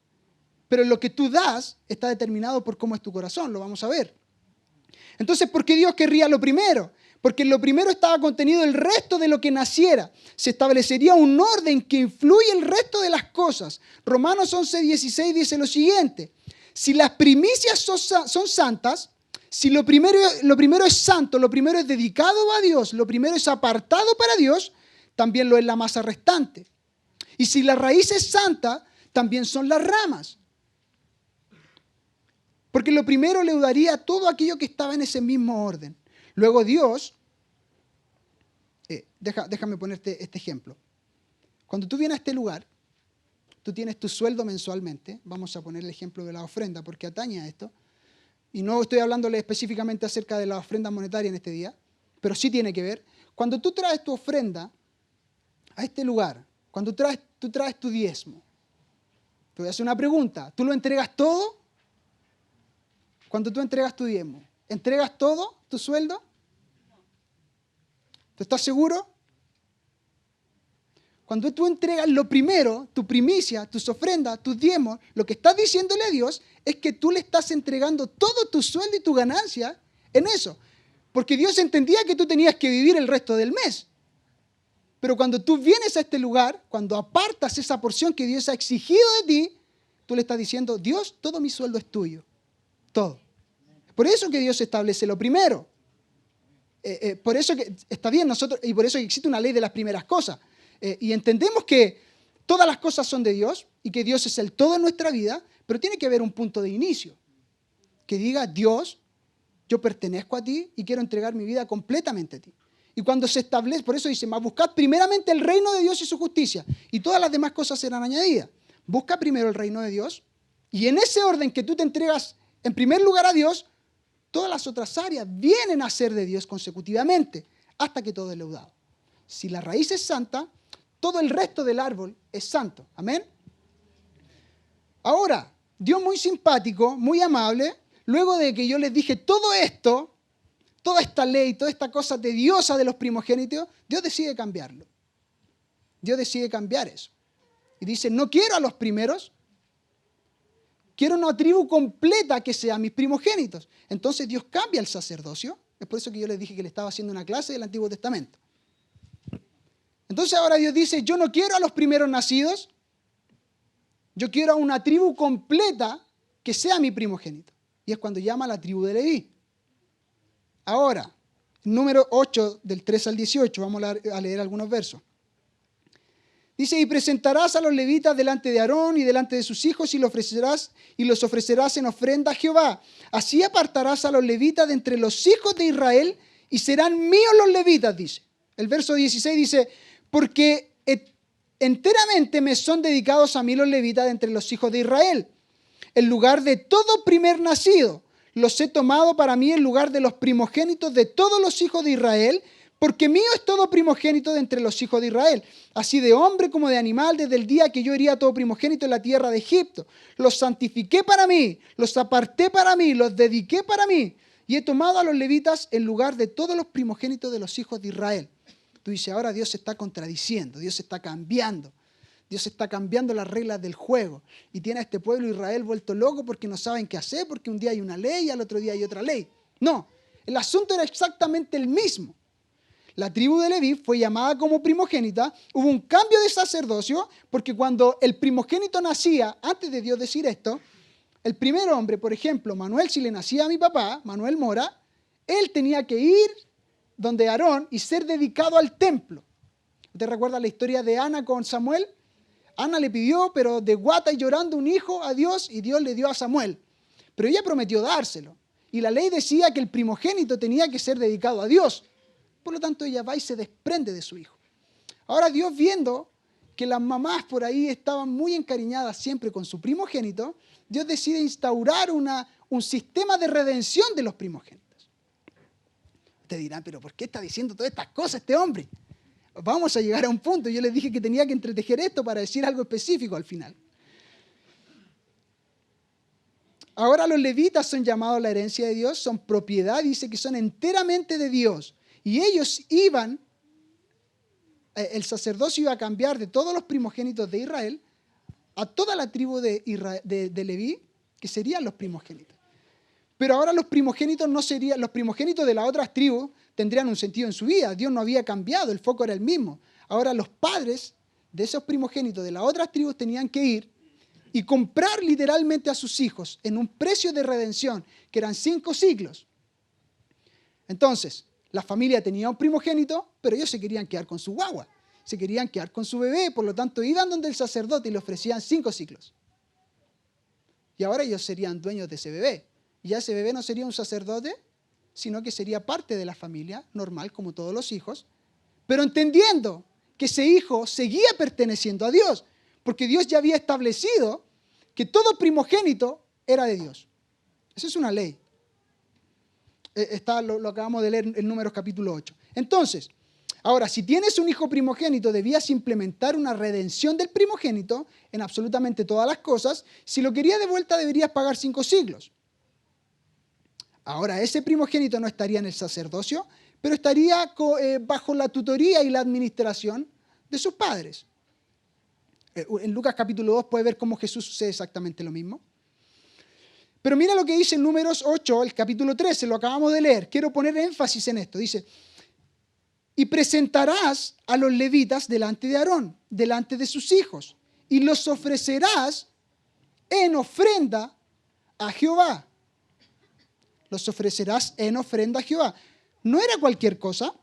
Pero lo que tú das está determinado por cómo es tu corazón, lo vamos a ver. Entonces, ¿por qué Dios querría lo primero? Porque en lo primero estaba contenido el resto de lo que naciera. Se establecería un orden que influye el resto de las cosas. Romanos 11:16 dice lo siguiente: si las primicias son santas, si lo primero es santo, lo primero es dedicado a Dios, lo primero es apartado para Dios, también lo es la masa restante. Y si la raíz es santa, también son las ramas. Porque lo primero leudaría todo aquello que estaba en ese mismo orden. Luego Dios, déjame ponerte este ejemplo. Cuando tú vienes a este lugar, tú tienes tu sueldo mensualmente. Vamos a poner el ejemplo de la ofrenda porque atañe a esto. Y no estoy hablándole específicamente acerca de la ofrenda monetaria en este día, pero sí tiene que ver. Cuando tú traes tu ofrenda a este lugar, cuando tú traes tu diezmo, te voy a hacer una pregunta. ¿Tú lo entregas todo? Cuando tú entregas tu diezmo, ¿entregas todo tu sueldo? ¿Tú estás seguro? Cuando tú entregas lo primero, tu primicia, tus ofrendas, tus diezmos, lo que estás diciéndole a Dios es que tú le estás entregando todo tu sueldo y tu ganancia en eso. Porque Dios entendía que tú tenías que vivir el resto del mes. Pero cuando tú vienes a este lugar, cuando apartas esa porción que Dios ha exigido de ti, tú le estás diciendo: Dios, todo mi sueldo es tuyo. Todo. Por eso que Dios establece lo primero. Por eso que está bien nosotros, y por eso que existe una ley de las primeras cosas. Y entendemos que todas las cosas son de Dios y que Dios es el todo en nuestra vida, pero tiene que haber un punto de inicio. Que diga: Dios, yo pertenezco a ti y quiero entregar mi vida completamente a ti. Y cuando se establece, por eso dice: mas buscad primeramente el reino de Dios y su justicia, y todas las demás cosas serán añadidas. Busca primero el reino de Dios, y en ese orden que tú te entregas en primer lugar a Dios, todas las otras áreas vienen a ser de Dios consecutivamente, hasta que todo es leudado. Si la raíz es santa, todo el resto del árbol es santo. Amén. Ahora, Dios muy simpático, muy amable, luego de que yo les dije todo esto, toda esta ley, toda esta cosa tediosa de los primogénitos, Dios decide cambiarlo. Dios decide cambiar eso. Y dice: no quiero a los primeros, quiero una tribu completa que sea mis primogénitos. Entonces Dios cambia el sacerdocio. Es por eso que yo les dije que le estaba haciendo una clase del Antiguo Testamento. Entonces ahora Dios dice: yo no quiero a los primeros nacidos, yo quiero a una tribu completa que sea mi primogénito. Y es cuando llama a la tribu de Leví. Ahora, número 8, del 3 al 18, vamos a leer algunos versos. Dice: y presentarás a los levitas delante de Aarón y delante de sus hijos y los ofrecerás en ofrenda a Jehová. Así apartarás a los levitas de entre los hijos de Israel y serán míos los levitas, dice. El verso 16 dice: porque enteramente me son dedicados a mí los levitas de entre los hijos de Israel. En lugar de todo primer nacido, los he tomado para mí en lugar de los primogénitos de todos los hijos de Israel, porque mío es todo primogénito de entre los hijos de Israel, así de hombre como de animal, desde el día que yo hería todo primogénito en la tierra de Egipto. Los santifiqué para mí, los aparté para mí, los dediqué para mí, y he tomado a los levitas en lugar de todos los primogénitos de los hijos de Israel. Tú dices, ahora Dios se está contradiciendo, Dios se está cambiando. Dios está cambiando las reglas del juego y tiene a este pueblo de Israel vuelto loco porque no saben qué hacer, porque un día hay una ley y al otro día hay otra ley. No, el asunto era exactamente el mismo. La tribu de Leví fue llamada como primogénita, hubo un cambio de sacerdocio, porque cuando el primogénito nacía, antes de Dios decir esto, el primer hombre, por ejemplo, Manuel, si le nacía a mi papá, Manuel Mora, él tenía que ir donde Aarón y ser dedicado al templo. ¿Usted recuerda la historia de Ana con Samuel? Ana le pidió, pero de guata y llorando, un hijo a Dios, y Dios le dio a Samuel. Pero ella prometió dárselo. Y la ley decía que el primogénito tenía que ser dedicado a Dios. Por lo tanto, ella va y se desprende de su hijo. Ahora Dios, viendo que las mamás por ahí estaban muy encariñadas siempre con su primogénito, Dios decide instaurar un sistema de redención de los primogénitos. Ustedes dirán, pero ¿por qué está diciendo todas estas cosas este hombre? Vamos a llegar a un punto. Yo les dije que tenía que entretejer esto para decir algo específico al final. Ahora los levitas son llamados la herencia de Dios, son propiedad, dice que son enteramente de Dios. Y ellos el sacerdocio iba a cambiar de todos los primogénitos de Israel a toda la tribu de Leví, que serían los primogénitos. Pero ahora los primogénitos los primogénitos de las otras tribus tendrían un sentido en su vida. Dios no había cambiado, el foco era el mismo. Ahora los padres de esos primogénitos de las otras tribus tenían que ir y comprar literalmente a sus hijos en un precio de redención, que eran 5 siglos. Entonces, la familia tenía un primogénito, pero ellos se querían quedar con su guagua, se querían quedar con su bebé, por lo tanto iban donde el sacerdote y le ofrecían 5 siglos. Y ahora ellos serían dueños de ese bebé. Y ya ese bebé no sería un sacerdote, sino que sería parte de la familia, normal como todos los hijos, pero entendiendo que ese hijo seguía perteneciendo a Dios, porque Dios ya había establecido que todo primogénito era de Dios. Esa es una ley. Lo acabamos de leer en Números capítulo 8. Entonces, ahora, si tienes un hijo primogénito, debías implementar una redención del primogénito en absolutamente todas las cosas. Si lo querías de vuelta, deberías pagar 5 siglos. Ahora, ese primogénito no estaría en el sacerdocio, pero estaría bajo la tutoría y la administración de sus padres. En Lucas capítulo 2 puede ver cómo Jesús sucede exactamente lo mismo. Pero mira lo que dice en Números 8, el capítulo 13, lo acabamos de leer. Quiero poner énfasis en esto. Dice, y presentarás a los levitas delante de Aarón, delante de sus hijos, y los ofrecerás en ofrenda a Jehová. Los ofrecerás en ofrenda a Jehová. No era cualquier cosa.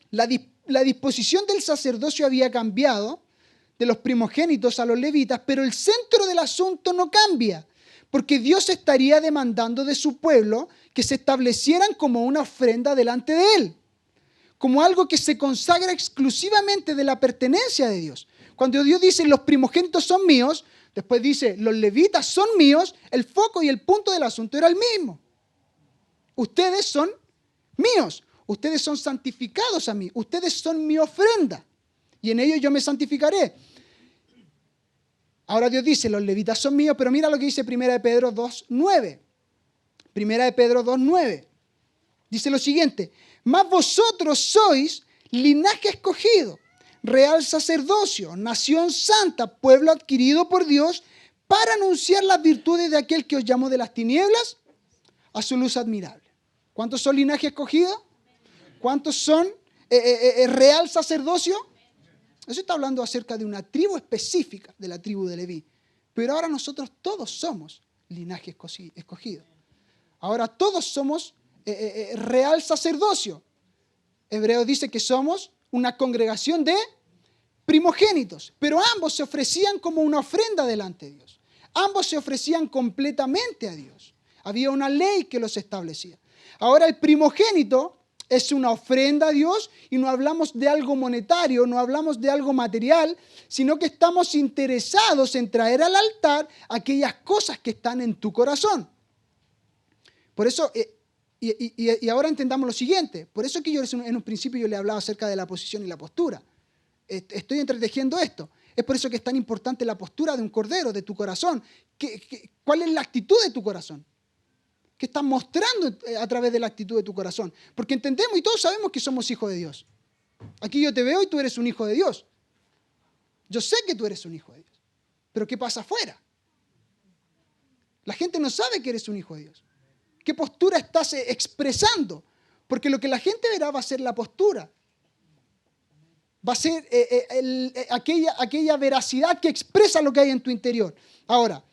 La disposición del sacerdocio había cambiado de los primogénitos a los levitas, pero el centro del asunto no cambia, porque Dios estaría demandando de su pueblo que se establecieran como una ofrenda delante de Él, como algo que se consagra exclusivamente de la pertenencia de Dios. Cuando Dios dice los primogénitos son míos, después dice los levitas son míos, el foco y el punto del asunto era el mismo. Ustedes son míos, ustedes son santificados a mí, ustedes son mi ofrenda y en ellos yo me santificaré. Ahora Dios dice, los levitas son míos, pero mira lo que dice 1 de Pedro 2:9. 1 de Pedro 2:9. Dice lo siguiente, mas vosotros sois linaje escogido, real sacerdocio, nación santa, pueblo adquirido por Dios, para anunciar las virtudes de aquel que os llamó de las tinieblas a su luz admirable. ¿Cuántos son linaje escogido? ¿Cuántos son real sacerdocio? Eso está hablando acerca de una tribu específica, de la tribu de Leví. Pero ahora nosotros todos somos linaje escogido. Ahora todos somos real sacerdocio. Hebreos dice que somos una congregación de primogénitos, pero ambos se ofrecían como una ofrenda delante de Dios. Ambos se ofrecían completamente a Dios. Había una ley que los establecía. Ahora el primogénito es una ofrenda a Dios y no hablamos de algo monetario, no hablamos de algo material, sino que estamos interesados en traer al altar aquellas cosas que están en tu corazón. Por eso, y ahora entendamos lo siguiente, por eso que yo en un principio yo le hablaba acerca de la posición y la postura. Estoy entretejiendo esto. Es por eso que es tan importante la postura de un cordero, de tu corazón. ¿Cuál es la actitud de tu corazón? ¿Qué estás mostrando a través de la actitud de tu corazón? Porque entendemos y todos sabemos que somos hijos de Dios. Aquí yo te veo y tú eres un hijo de Dios. Yo sé que tú eres un hijo de Dios. Pero ¿qué pasa afuera? La gente no sabe que eres un hijo de Dios. ¿Qué postura estás expresando? Porque lo que la gente verá va a ser la postura. Va a ser aquella veracidad que expresa lo que hay en tu interior. Ahora,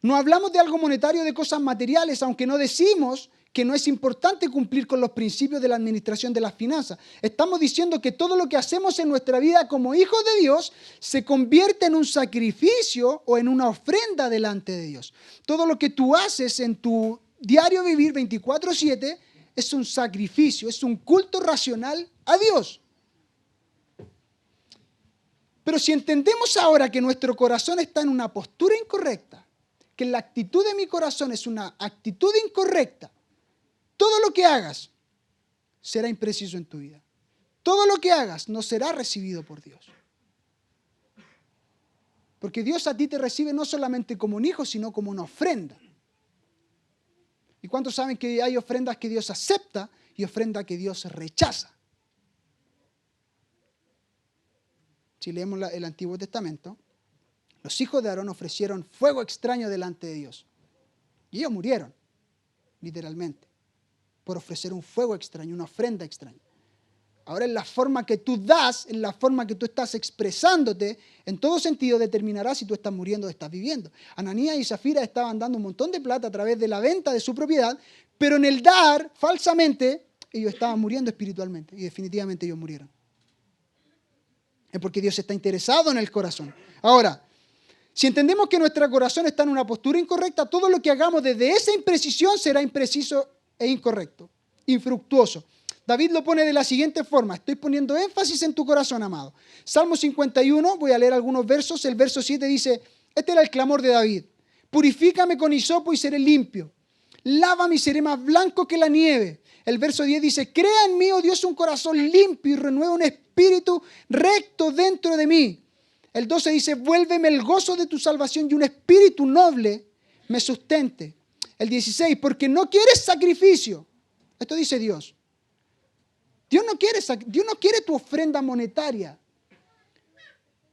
no hablamos de algo monetario, de cosas materiales, aunque no decimos que no es importante cumplir con los principios de la administración de las finanzas. Estamos diciendo que todo lo que hacemos en nuestra vida como hijos de Dios se convierte en un sacrificio o en una ofrenda delante de Dios. Todo lo que tú haces en tu diario vivir 24/7 es un sacrificio, es un culto racional a Dios. Pero si entendemos ahora que nuestro corazón está en una postura incorrecta, que la actitud de mi corazón es una actitud incorrecta, todo lo que hagas será impreciso en tu vida. Todo lo que hagas no será recibido por Dios. Porque Dios a ti te recibe no solamente como un hijo, sino como una ofrenda. ¿Y cuántos saben que hay ofrendas que Dios acepta y ofrendas que Dios rechaza? Si leemos el Antiguo Testamento, los hijos de Aarón ofrecieron fuego extraño delante de Dios. Y ellos murieron, literalmente, por ofrecer un fuego extraño, una ofrenda extraña. Ahora, en la forma que tú das, en la forma que tú estás expresándote, en todo sentido determinará si tú estás muriendo o estás viviendo. Ananías y Zafira estaban dando un montón de plata a través de la venta de su propiedad, pero en el dar, falsamente, ellos estaban muriendo espiritualmente. Y definitivamente ellos murieron. Es porque Dios está interesado en el corazón. Ahora, si entendemos que nuestro corazón está en una postura incorrecta, todo lo que hagamos desde esa imprecisión será impreciso e incorrecto, infructuoso. David lo pone de la siguiente forma. Estoy poniendo énfasis en tu corazón, amado. Salmo 51, voy a leer algunos versos. El verso 7 dice, este era el clamor de David. Purifícame con hisopo y seré limpio. Lávame y seré más blanco que la nieve. El verso 10 dice, crea en mí, oh Dios, un corazón limpio y renueva un espíritu recto dentro de mí. El 12 dice, vuélveme el gozo de tu salvación y un espíritu noble me sustente. El 16, porque no quieres sacrificio. Esto dice Dios. Dios no quiere tu ofrenda monetaria.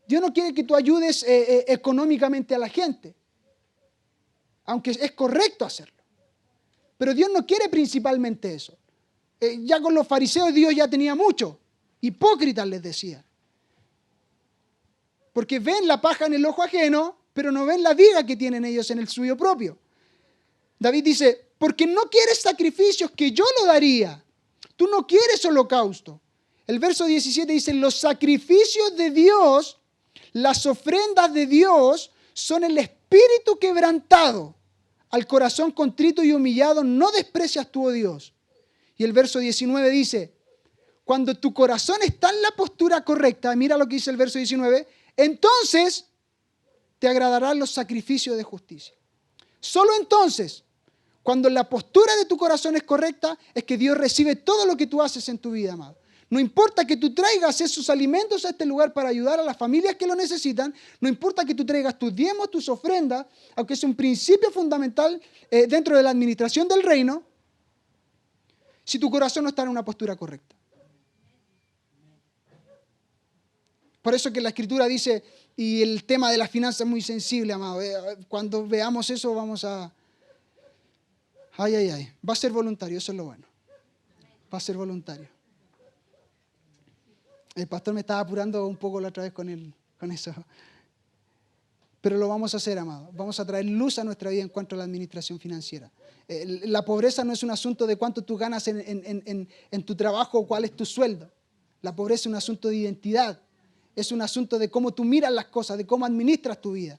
Dios no quiere que tú ayudes económicamente a la gente. Aunque es correcto hacerlo. Pero Dios no quiere principalmente eso. Ya con los fariseos Dios ya tenía mucho. Hipócritas les decía. Porque ven la paja en el ojo ajeno, pero no ven la viga que tienen ellos en el suyo propio. David dice, porque no quieres sacrificios que yo lo daría. Tú no quieres holocausto. El verso 17 dice, los sacrificios de Dios, las ofrendas de Dios, son el espíritu quebrantado. Al corazón contrito y humillado no desprecias tú, oh Dios. Y el verso 19 dice, cuando tu corazón está en la postura correcta, mira lo que dice el verso 19, entonces te agradarán los sacrificios de justicia. Solo entonces, cuando la postura de tu corazón es correcta, es que Dios recibe todo lo que tú haces en tu vida, amado. No importa que tú traigas esos alimentos a este lugar para ayudar a las familias que lo necesitan, no importa que tú traigas tus diezmos, tus ofrendas, aunque es un principio fundamental dentro de la administración del reino, si tu corazón no está en una postura correcta. Por eso que la Escritura dice, y el tema de las finanzas es muy sensible, amado. Cuando veamos eso vamos a... Va a ser voluntario, eso es lo bueno. Va a ser voluntario. El pastor me estaba apurando un poco la otra vez con eso. Pero lo vamos a hacer, amado. Vamos a traer luz a nuestra vida en cuanto a la administración financiera. La pobreza no es un asunto de cuánto tú ganas en tu trabajo o cuál es tu sueldo. La pobreza es un asunto de identidad. Es un asunto de cómo tú miras las cosas, de cómo administras tu vida.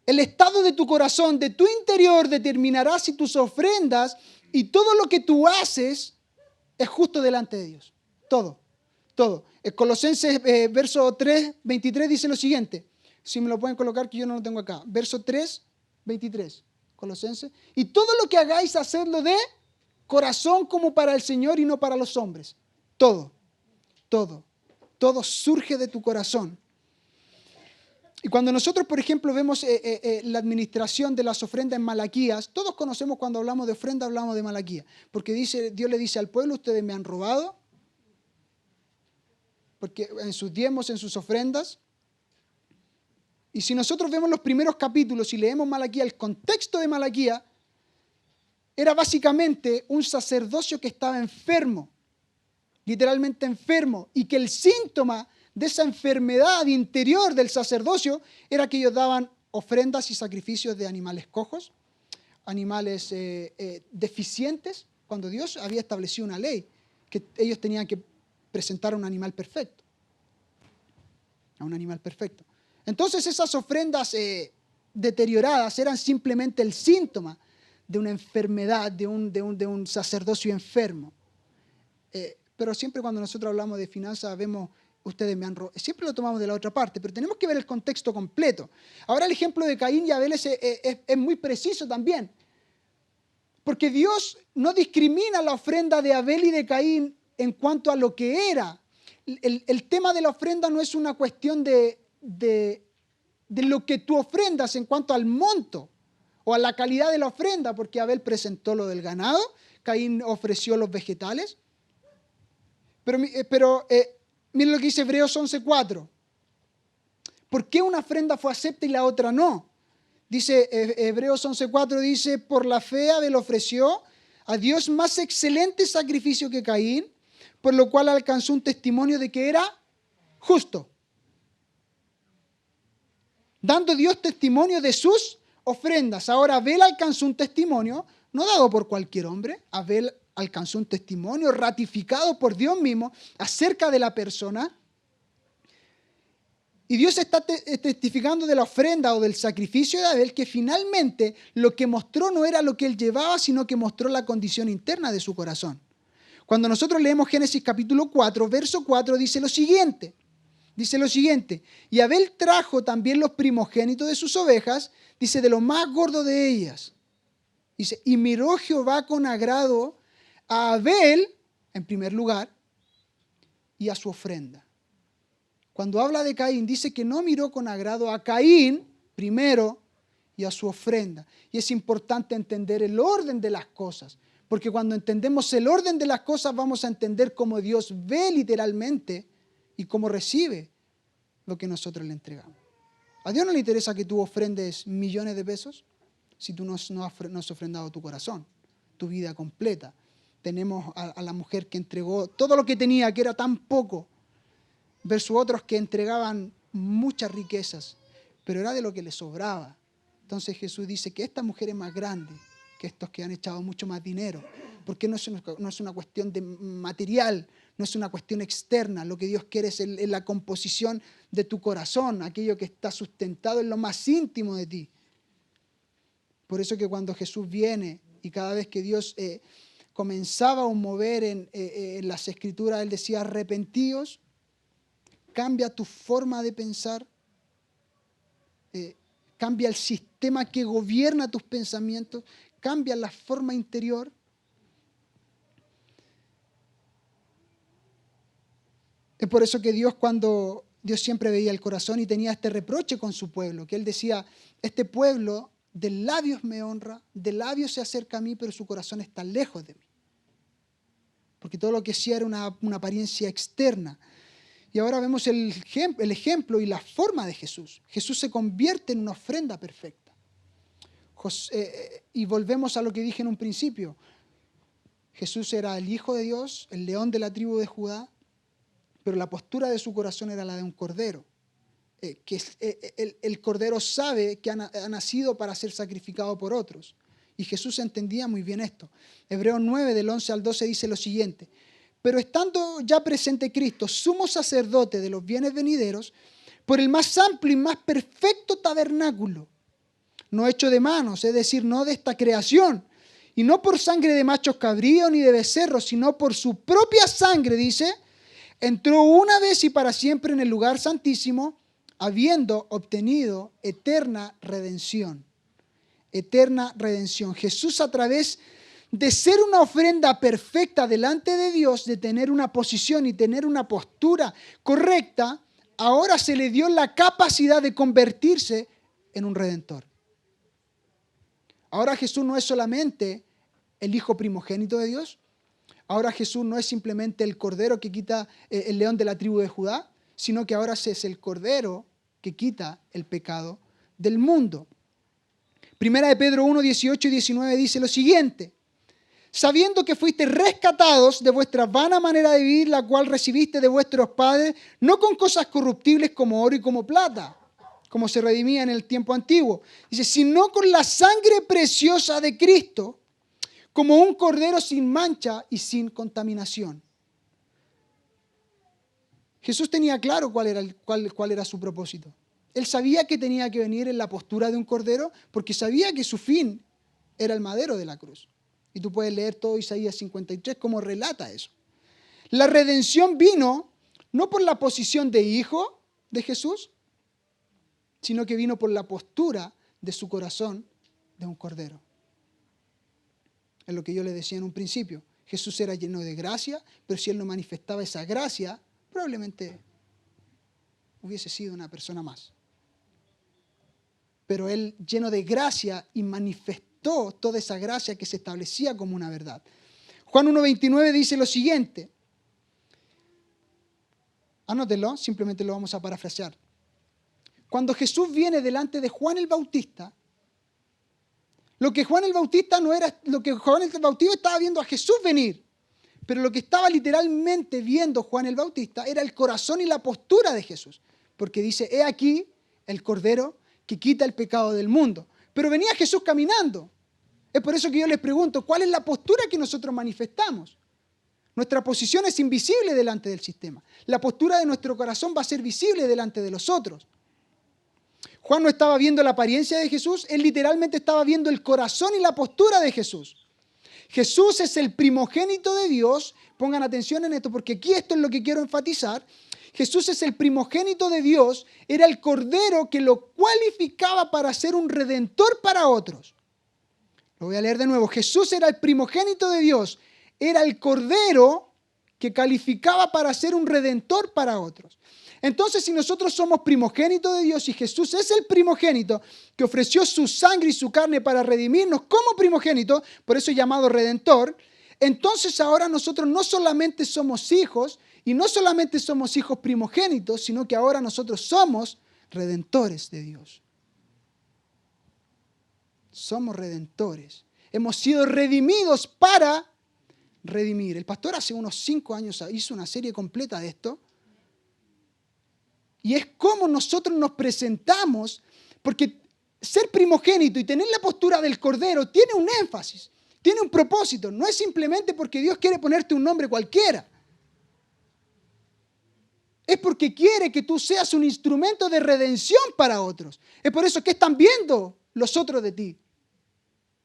El estado de tu corazón, de tu interior, determinará si tus ofrendas y todo lo que tú haces es justo delante de Dios. Todo. Colosenses verso 3, 23 dice lo siguiente. Si me lo pueden colocar, que yo no lo tengo acá. Verso 3, 23. Colosenses. Y todo lo que hagáis, hacedlo de corazón como para el Señor y no para los hombres. Todo surge de tu corazón. Y cuando nosotros, por ejemplo, vemos la administración de las ofrendas en Malaquías, todos conocemos cuando hablamos de ofrenda, hablamos de Malaquías. Porque Dios le dice al pueblo, ustedes me han robado, porque en sus diezmos, en sus ofrendas. Y si nosotros vemos los primeros capítulos y leemos Malaquías, el contexto de Malaquías era básicamente un sacerdocio que estaba enfermo, literalmente enfermo, y que el síntoma de esa enfermedad interior del sacerdocio era que ellos daban ofrendas y sacrificios de animales cojos, animales deficientes, cuando Dios había establecido una ley que ellos tenían que presentar a un animal perfecto. A un animal perfecto. Entonces esas ofrendas deterioradas eran simplemente el síntoma de una enfermedad, de un sacerdocio enfermo. Pero siempre cuando nosotros hablamos de finanzas vemos, ustedes me han robado, siempre lo tomamos de la otra parte, pero tenemos que ver el contexto completo. Ahora el ejemplo de Caín y Abel es muy preciso también, porque Dios no discrimina la ofrenda de Abel y de Caín en cuanto a lo que era. El tema de la ofrenda no es una cuestión de lo que tú ofrendas en cuanto al monto o a la calidad de la ofrenda, porque Abel presentó lo del ganado, Caín ofreció los vegetales. Pero miren lo que dice Hebreos 11:4. ¿Por qué una ofrenda fue acepta y la otra no? Dice Hebreos 11:4, dice, por la fe Abel ofreció a Dios más excelente sacrificio que Caín, por lo cual alcanzó un testimonio de que era justo, dando Dios testimonio de sus ofrendas. Ahora Abel alcanzó un testimonio no dado por cualquier hombre. Abel alcanzó un testimonio ratificado por Dios mismo acerca de la persona. Y Dios está testificando de la ofrenda o del sacrificio de Abel, que finalmente lo que mostró no era lo que él llevaba, sino que mostró la condición interna de su corazón. Cuando nosotros leemos Génesis capítulo 4, verso 4, dice lo siguiente. Y Abel trajo también los primogénitos de sus ovejas, dice, de lo más gordo de ellas. Dice, y miró Jehová con agrado a Abel, en primer lugar, y a su ofrenda. Cuando habla de Caín, dice que no miró con agrado a Caín, primero, y a su ofrenda. Y es importante entender el orden de las cosas, porque cuando entendemos el orden de las cosas, vamos a entender cómo Dios ve literalmente y cómo recibe lo que nosotros le entregamos. A Dios no le interesa que tú ofrendes millones de pesos si tú no has ofrendado tu corazón, tu vida completa. Tenemos a la mujer que entregó todo lo que tenía, que era tan poco, versus otros que entregaban muchas riquezas, pero era de lo que les sobraba. Entonces Jesús dice que esta mujer es más grande que estos que han echado mucho más dinero, porque no es una cuestión de material, no es una cuestión externa. Lo que Dios quiere es la composición de tu corazón, aquello que está sustentado en lo más íntimo de ti. Por eso que cuando Jesús viene y cada vez que Dios comenzaba a mover en las Escrituras, Él decía, arrepentíos, cambia tu forma de pensar, cambia el sistema que gobierna tus pensamientos, cambia la forma interior. Es por eso que Dios siempre veía el corazón y tenía este reproche con su pueblo, que Él decía, este pueblo de labios me honra, de labios se acerca a mí, pero su corazón está lejos de mí. Porque todo lo que hacía era una apariencia externa. Y ahora vemos el ejemplo y la forma de Jesús. Jesús se convierte en una ofrenda perfecta. Y volvemos a lo que dije en un principio. Jesús era el Hijo de Dios, el león de la tribu de Judá, pero la postura de su corazón era la de un cordero. El cordero sabe que ha nacido para ser sacrificado por otros. Y Jesús entendía muy bien esto. Hebreos 9, del 11 al 12, dice lo siguiente. Pero estando ya presente Cristo, sumo sacerdote de los bienes venideros, por el más amplio y más perfecto tabernáculo, no hecho de manos, es decir, no de esta creación, y no por sangre de machos cabríos ni de becerros, sino por su propia sangre, dice, entró una vez y para siempre en el lugar santísimo, habiendo obtenido eterna redención. Eterna redención. Jesús, a través de ser una ofrenda perfecta delante de Dios, de tener una posición y tener una postura correcta, ahora se le dio la capacidad de convertirse en un redentor. Ahora Jesús no es solamente el hijo primogénito de Dios. Ahora Jesús no es simplemente el cordero que quita el león de la tribu de Judá, sino que ahora es el cordero que quita el pecado del mundo. Primera de Pedro 1, 18 y 19 dice lo siguiente: sabiendo que fuiste rescatados de vuestra vana manera de vivir, la cual recibiste de vuestros padres, no con cosas corruptibles como oro y como plata, como se redimía en el tiempo antiguo, dice, sino con la sangre preciosa de Cristo, como un cordero sin mancha y sin contaminación. Jesús tenía claro cuál era su propósito. Él sabía que tenía que venir en la postura de un cordero porque sabía que su fin era el madero de la cruz. Y tú puedes leer todo Isaías 53 como relata eso. La redención vino no por la posición de hijo de Jesús, sino que vino por la postura de su corazón de un cordero. Es lo que yo le decía en un principio. Jesús era lleno de gracia, pero si Él no manifestaba esa gracia, probablemente hubiese sido una persona más. Pero Él, lleno de gracia, y manifestó toda esa gracia que se establecía como una verdad. Juan 1:29 dice lo siguiente. Anótelo, simplemente lo vamos a parafrasear. Cuando Jesús viene delante de Juan el Bautista, lo que Juan el Bautista estaba viendo a Jesús venir, pero lo que estaba literalmente viendo Juan el Bautista era el corazón y la postura de Jesús, porque dice, he aquí el Cordero que quita el pecado del mundo. Pero venía Jesús caminando. Es por eso que yo les pregunto, ¿cuál es la postura que nosotros manifestamos? Nuestra posición es invisible delante del sistema. La postura de nuestro corazón va a ser visible delante de los otros. Juan no estaba viendo la apariencia de Jesús, él literalmente estaba viendo el corazón y la postura de Jesús. Jesús es el primogénito de Dios. Pongan atención en esto, porque aquí esto es lo que quiero enfatizar. Jesús es el primogénito de Dios, era el cordero que lo cualificaba para ser un redentor para otros. Lo voy a leer de nuevo. Jesús era el primogénito de Dios, era el cordero que calificaba para ser un redentor para otros. Entonces, si nosotros somos primogénitos de Dios y Jesús es el primogénito que ofreció su sangre y su carne para redimirnos como primogénito, por eso es llamado redentor, entonces ahora nosotros no solamente somos hijos y no solamente somos hijos primogénitos, sino que ahora nosotros somos redentores de Dios. Somos redentores. Hemos sido redimidos para redimir. El pastor hace unos 5 años hizo una serie completa de esto. Y es como nosotros nos presentamos, porque ser primogénito y tener la postura del cordero tiene un énfasis, tiene un propósito. No es simplemente porque Dios quiere ponerte un nombre cualquiera. Es porque quiere que tú seas un instrumento de redención para otros. Es por eso que están viendo los otros de ti.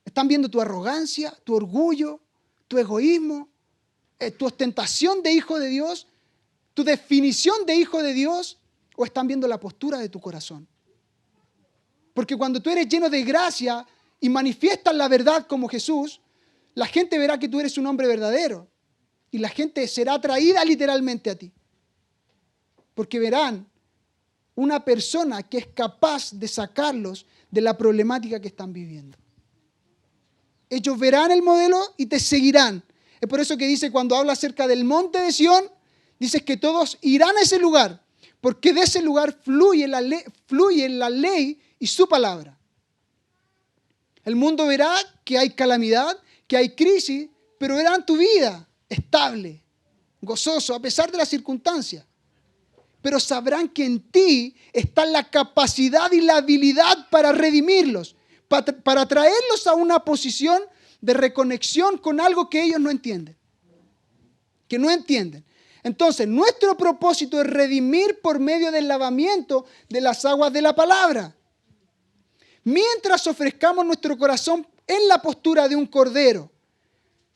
Están viendo tu arrogancia, tu orgullo, tu egoísmo, tu ostentación de hijo de Dios, tu definición de hijo de Dios, o están viendo la postura de tu corazón. Porque cuando tú eres lleno de gracia y manifiestas la verdad como Jesús, la gente verá que tú eres un hombre verdadero y la gente será atraída literalmente a ti. Porque verán una persona que es capaz de sacarlos de la problemática que están viviendo. Ellos verán el modelo y te seguirán. Es por eso que dice, cuando habla acerca del monte de Sión, dice que todos irán a ese lugar, porque de ese lugar fluye la ley y su palabra. El mundo verá que hay calamidad, que hay crisis, pero verán tu vida estable, gozoso, a pesar de las circunstancias. Pero sabrán que en ti está la capacidad y la habilidad para redimirlos, para traerlos a una posición de reconexión con algo que ellos no entienden. Que no entienden. Entonces, nuestro propósito es redimir por medio del lavamiento de las aguas de la palabra. Mientras ofrezcamos nuestro corazón en la postura de un cordero,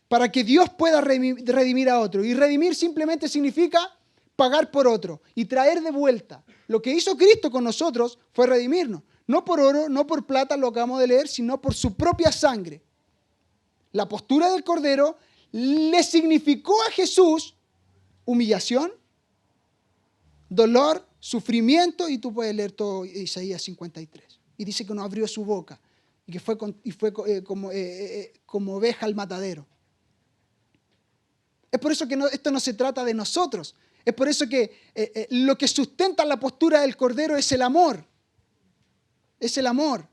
para que Dios pueda redimir a otro. Y redimir simplemente significa pagar por otro y traer de vuelta. Lo que hizo Cristo con nosotros fue redimirnos. No por oro, no por plata, lo acabamos de leer, sino por su propia sangre. La postura del cordero le significó a Jesús humillación, dolor, sufrimiento, y tú puedes leer todo Isaías 53. Y dice que no abrió su boca y que fue como oveja al matadero. Es por eso que esto no se trata de nosotros. Es por eso que lo que sustenta la postura del Cordero es el amor. Es el amor.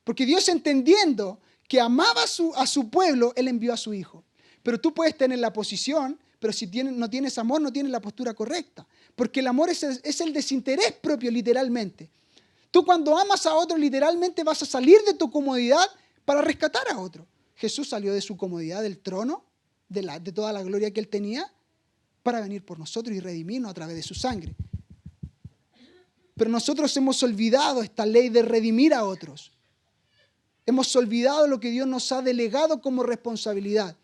Porque Dios, entendiendo que amaba a su pueblo, Él envió a su Hijo. Pero tú puedes tener la posición, pero si no tienes amor, no tienes la postura correcta. Porque el amor es el desinterés propio, literalmente. Tú, cuando amas a otro, literalmente vas a salir de tu comodidad para rescatar a otro. Jesús salió de su comodidad, del trono, de toda la gloria que Él tenía, para venir por nosotros y redimirnos a través de su sangre. Pero nosotros hemos olvidado esta ley de redimir a otros. Hemos olvidado lo que Dios nos ha delegado como responsabilidad.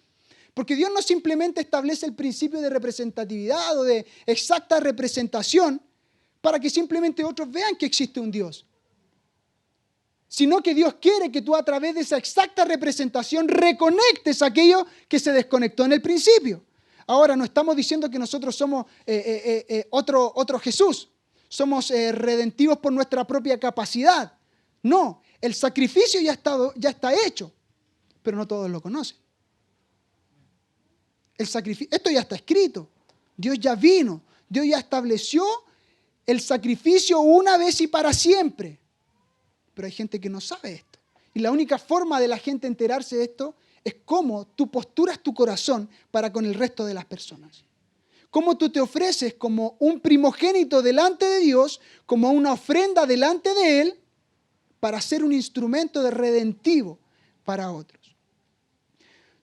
Porque Dios no simplemente establece el principio de representatividad o de exacta representación para que simplemente otros vean que existe un Dios, sino que Dios quiere que tú, a través de esa exacta representación, reconectes aquello que se desconectó en el principio. Ahora, no estamos diciendo que nosotros somos otro Jesús, somos redentivos por nuestra propia capacidad. No, el sacrificio ya está hecho, pero no todos lo conocen. Esto ya está escrito. Dios ya vino. Dios ya estableció el sacrificio una vez y para siempre. Pero hay gente que no sabe esto. Y la única forma de la gente enterarse de esto es cómo tú posturas tu corazón para con el resto de las personas. Cómo tú te ofreces como un primogénito delante de Dios, como una ofrenda delante de Él, para ser un instrumento de redentivo para otros.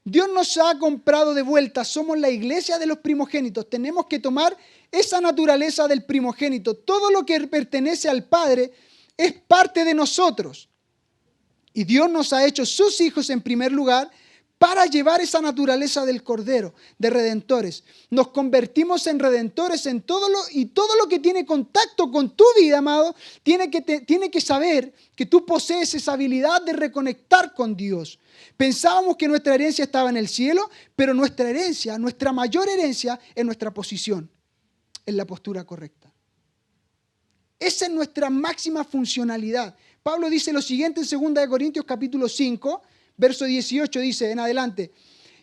Dios nos ha comprado de vuelta, somos la iglesia de los primogénitos. Tenemos que tomar esa naturaleza del primogénito. Todo lo que pertenece al Padre es parte de nosotros. Y Dios nos ha hecho sus hijos en primer lugar para llevar esa naturaleza del Cordero, de redentores. Nos convertimos en redentores en todo lo que tiene contacto con tu vida, amado, tiene que saber que tú posees esa habilidad de reconectar con Dios. Pensábamos que nuestra herencia estaba en el cielo, pero nuestra mayor herencia, es nuestra posición, en la postura correcta. Esa es nuestra máxima funcionalidad. Pablo dice lo siguiente en 2 Corintios capítulo 5, verso 18, dice en adelante.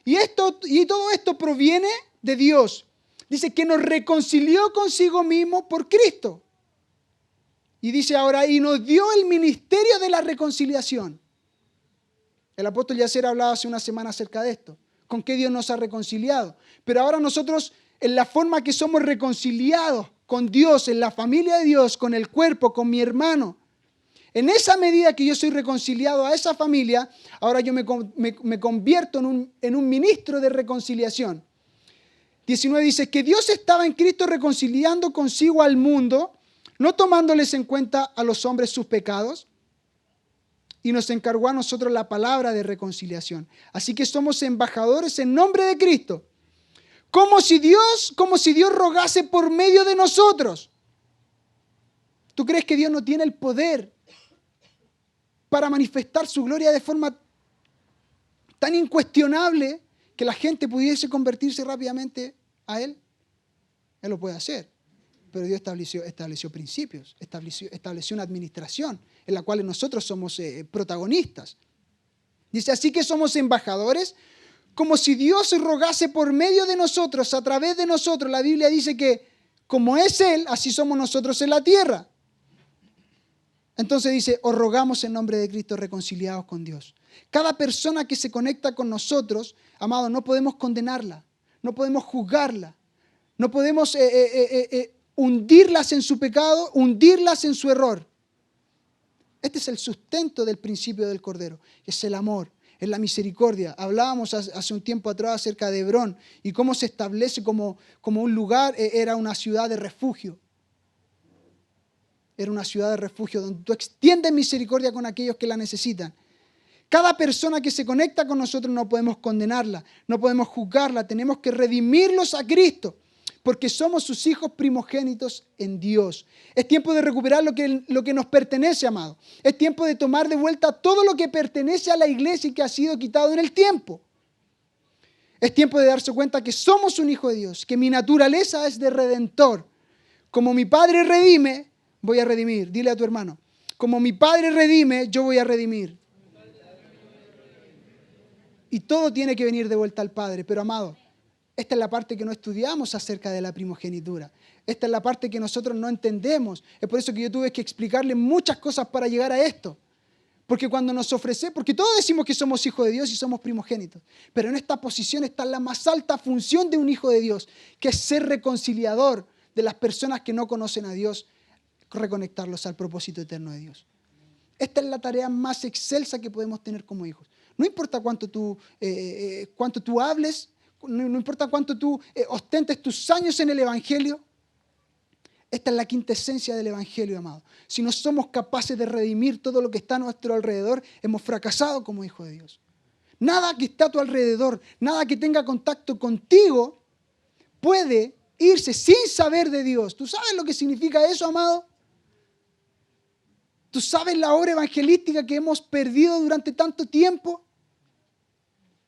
Y todo esto proviene de Dios. Dice que nos reconcilió consigo mismo por Cristo. Y dice ahora, y nos dio el ministerio de la reconciliación. El apóstol Yacer hablaba hace una semana acerca de esto. Con qué Dios nos ha reconciliado. Pero ahora nosotros, en la forma que somos reconciliados con Dios, en la familia de Dios, con el cuerpo, con mi hermano, en esa medida que yo soy reconciliado a esa familia, ahora yo me convierto en un ministro de reconciliación. 19 dice que Dios estaba en Cristo reconciliando consigo al mundo, no tomándoles en cuenta a los hombres sus pecados, y nos encargó a nosotros la palabra de reconciliación. Así que somos embajadores en nombre de Cristo, como si Dios rogase por medio de nosotros. ¿Tú crees que Dios no tiene el poder para manifestar su gloria de forma tan incuestionable que la gente pudiese convertirse rápidamente a Él? Él lo puede hacer, pero Dios estableció principios, estableció una administración en la cual nosotros somos protagonistas. Dice, así que somos embajadores, como si Dios rogase por medio de nosotros, a través de nosotros. La Biblia dice que como es Él, así somos nosotros en la tierra. Entonces dice, os rogamos en nombre de Cristo reconciliados con Dios. Cada persona que se conecta con nosotros, amado, no podemos condenarla, no podemos juzgarla, no podemos hundirlas en su pecado, hundirlas en su error. Este es el sustento del principio del Cordero, es el amor, es la misericordia. Hablábamos hace un tiempo atrás acerca de Hebrón y cómo se establece como un lugar, era una ciudad de refugio. Era una ciudad de refugio donde tú extiendes misericordia con aquellos que la necesitan. Cada persona que se conecta con nosotros no podemos condenarla, no podemos juzgarla, tenemos que redimirlos a Cristo, porque somos sus hijos primogénitos en Dios. Es tiempo de recuperar lo que nos pertenece, amado. Es tiempo de tomar de vuelta todo lo que pertenece a la iglesia y que ha sido quitado en el tiempo. Es tiempo de darse cuenta que somos un hijo de Dios, que mi naturaleza es de redentor. Como mi Padre redime, voy a redimir. Dile a tu hermano, como mi Padre redime, yo voy a redimir. Y todo tiene que venir de vuelta al Padre. Pero amado, esta es la parte que no estudiamos acerca de la primogenitura. Esta es la parte que nosotros no entendemos. Es por eso que yo tuve que explicarle muchas cosas para llegar a esto. Porque cuando nos porque todos decimos que somos hijos de Dios y somos primogénitos. Pero en esta posición está la más alta función de un hijo de Dios, que es ser reconciliador de las personas que no conocen a Dios, reconectarlos al propósito eterno de Dios. Esta es la tarea más excelsa que podemos tener como hijos. No importa cuánto tú hables, no importa cuánto tú ostentes tus años en el Evangelio. Esta es la quinta esencia del Evangelio, amado. Si no somos capaces de redimir todo lo que está a nuestro alrededor, hemos fracasado como hijos de Dios. Nada que está a tu alrededor, nada que tenga contacto contigo, puede irse sin saber de Dios. ¿Tú sabes lo que significa eso, amado? ¿Tú sabes la obra evangelística que hemos perdido durante tanto tiempo?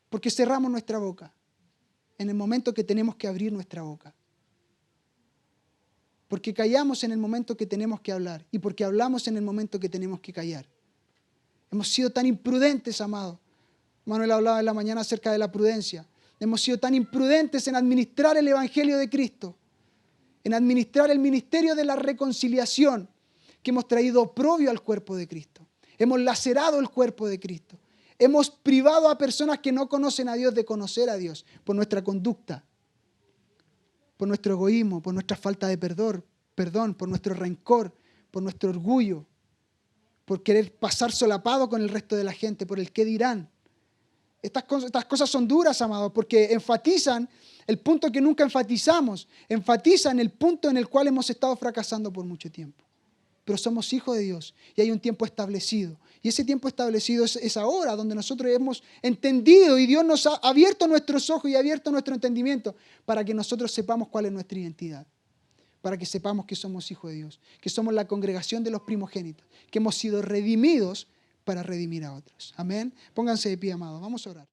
Porque cerramos nuestra boca en el momento que tenemos que abrir nuestra boca. Porque callamos en el momento que tenemos que hablar y porque hablamos en el momento que tenemos que callar. Hemos sido tan imprudentes, amado. Manuel hablaba en la mañana acerca de la prudencia. Hemos sido tan imprudentes en administrar el Evangelio de Cristo, en administrar el ministerio de la reconciliación, que hemos traído oprobio al cuerpo de Cristo. Hemos lacerado el cuerpo de Cristo. Hemos privado a personas que no conocen a Dios de conocer a Dios por nuestra conducta, por nuestro egoísmo, por nuestra falta de perdón, por nuestro rencor, por nuestro orgullo, por querer pasar solapado con el resto de la gente, por el qué dirán. Estas cosas son duras, amados, porque enfatizan el punto que nunca enfatizamos, enfatizan el punto en el cual hemos estado fracasando por mucho tiempo. Pero somos hijos de Dios y hay un tiempo establecido. Y ese tiempo establecido es ahora, donde nosotros hemos entendido y Dios nos ha abierto nuestros ojos y abierto nuestro entendimiento para que nosotros sepamos cuál es nuestra identidad. Para que sepamos que somos hijos de Dios, que somos la congregación de los primogénitos, que hemos sido redimidos para redimir a otros. Amén. Pónganse de pie, amados. Vamos a orar.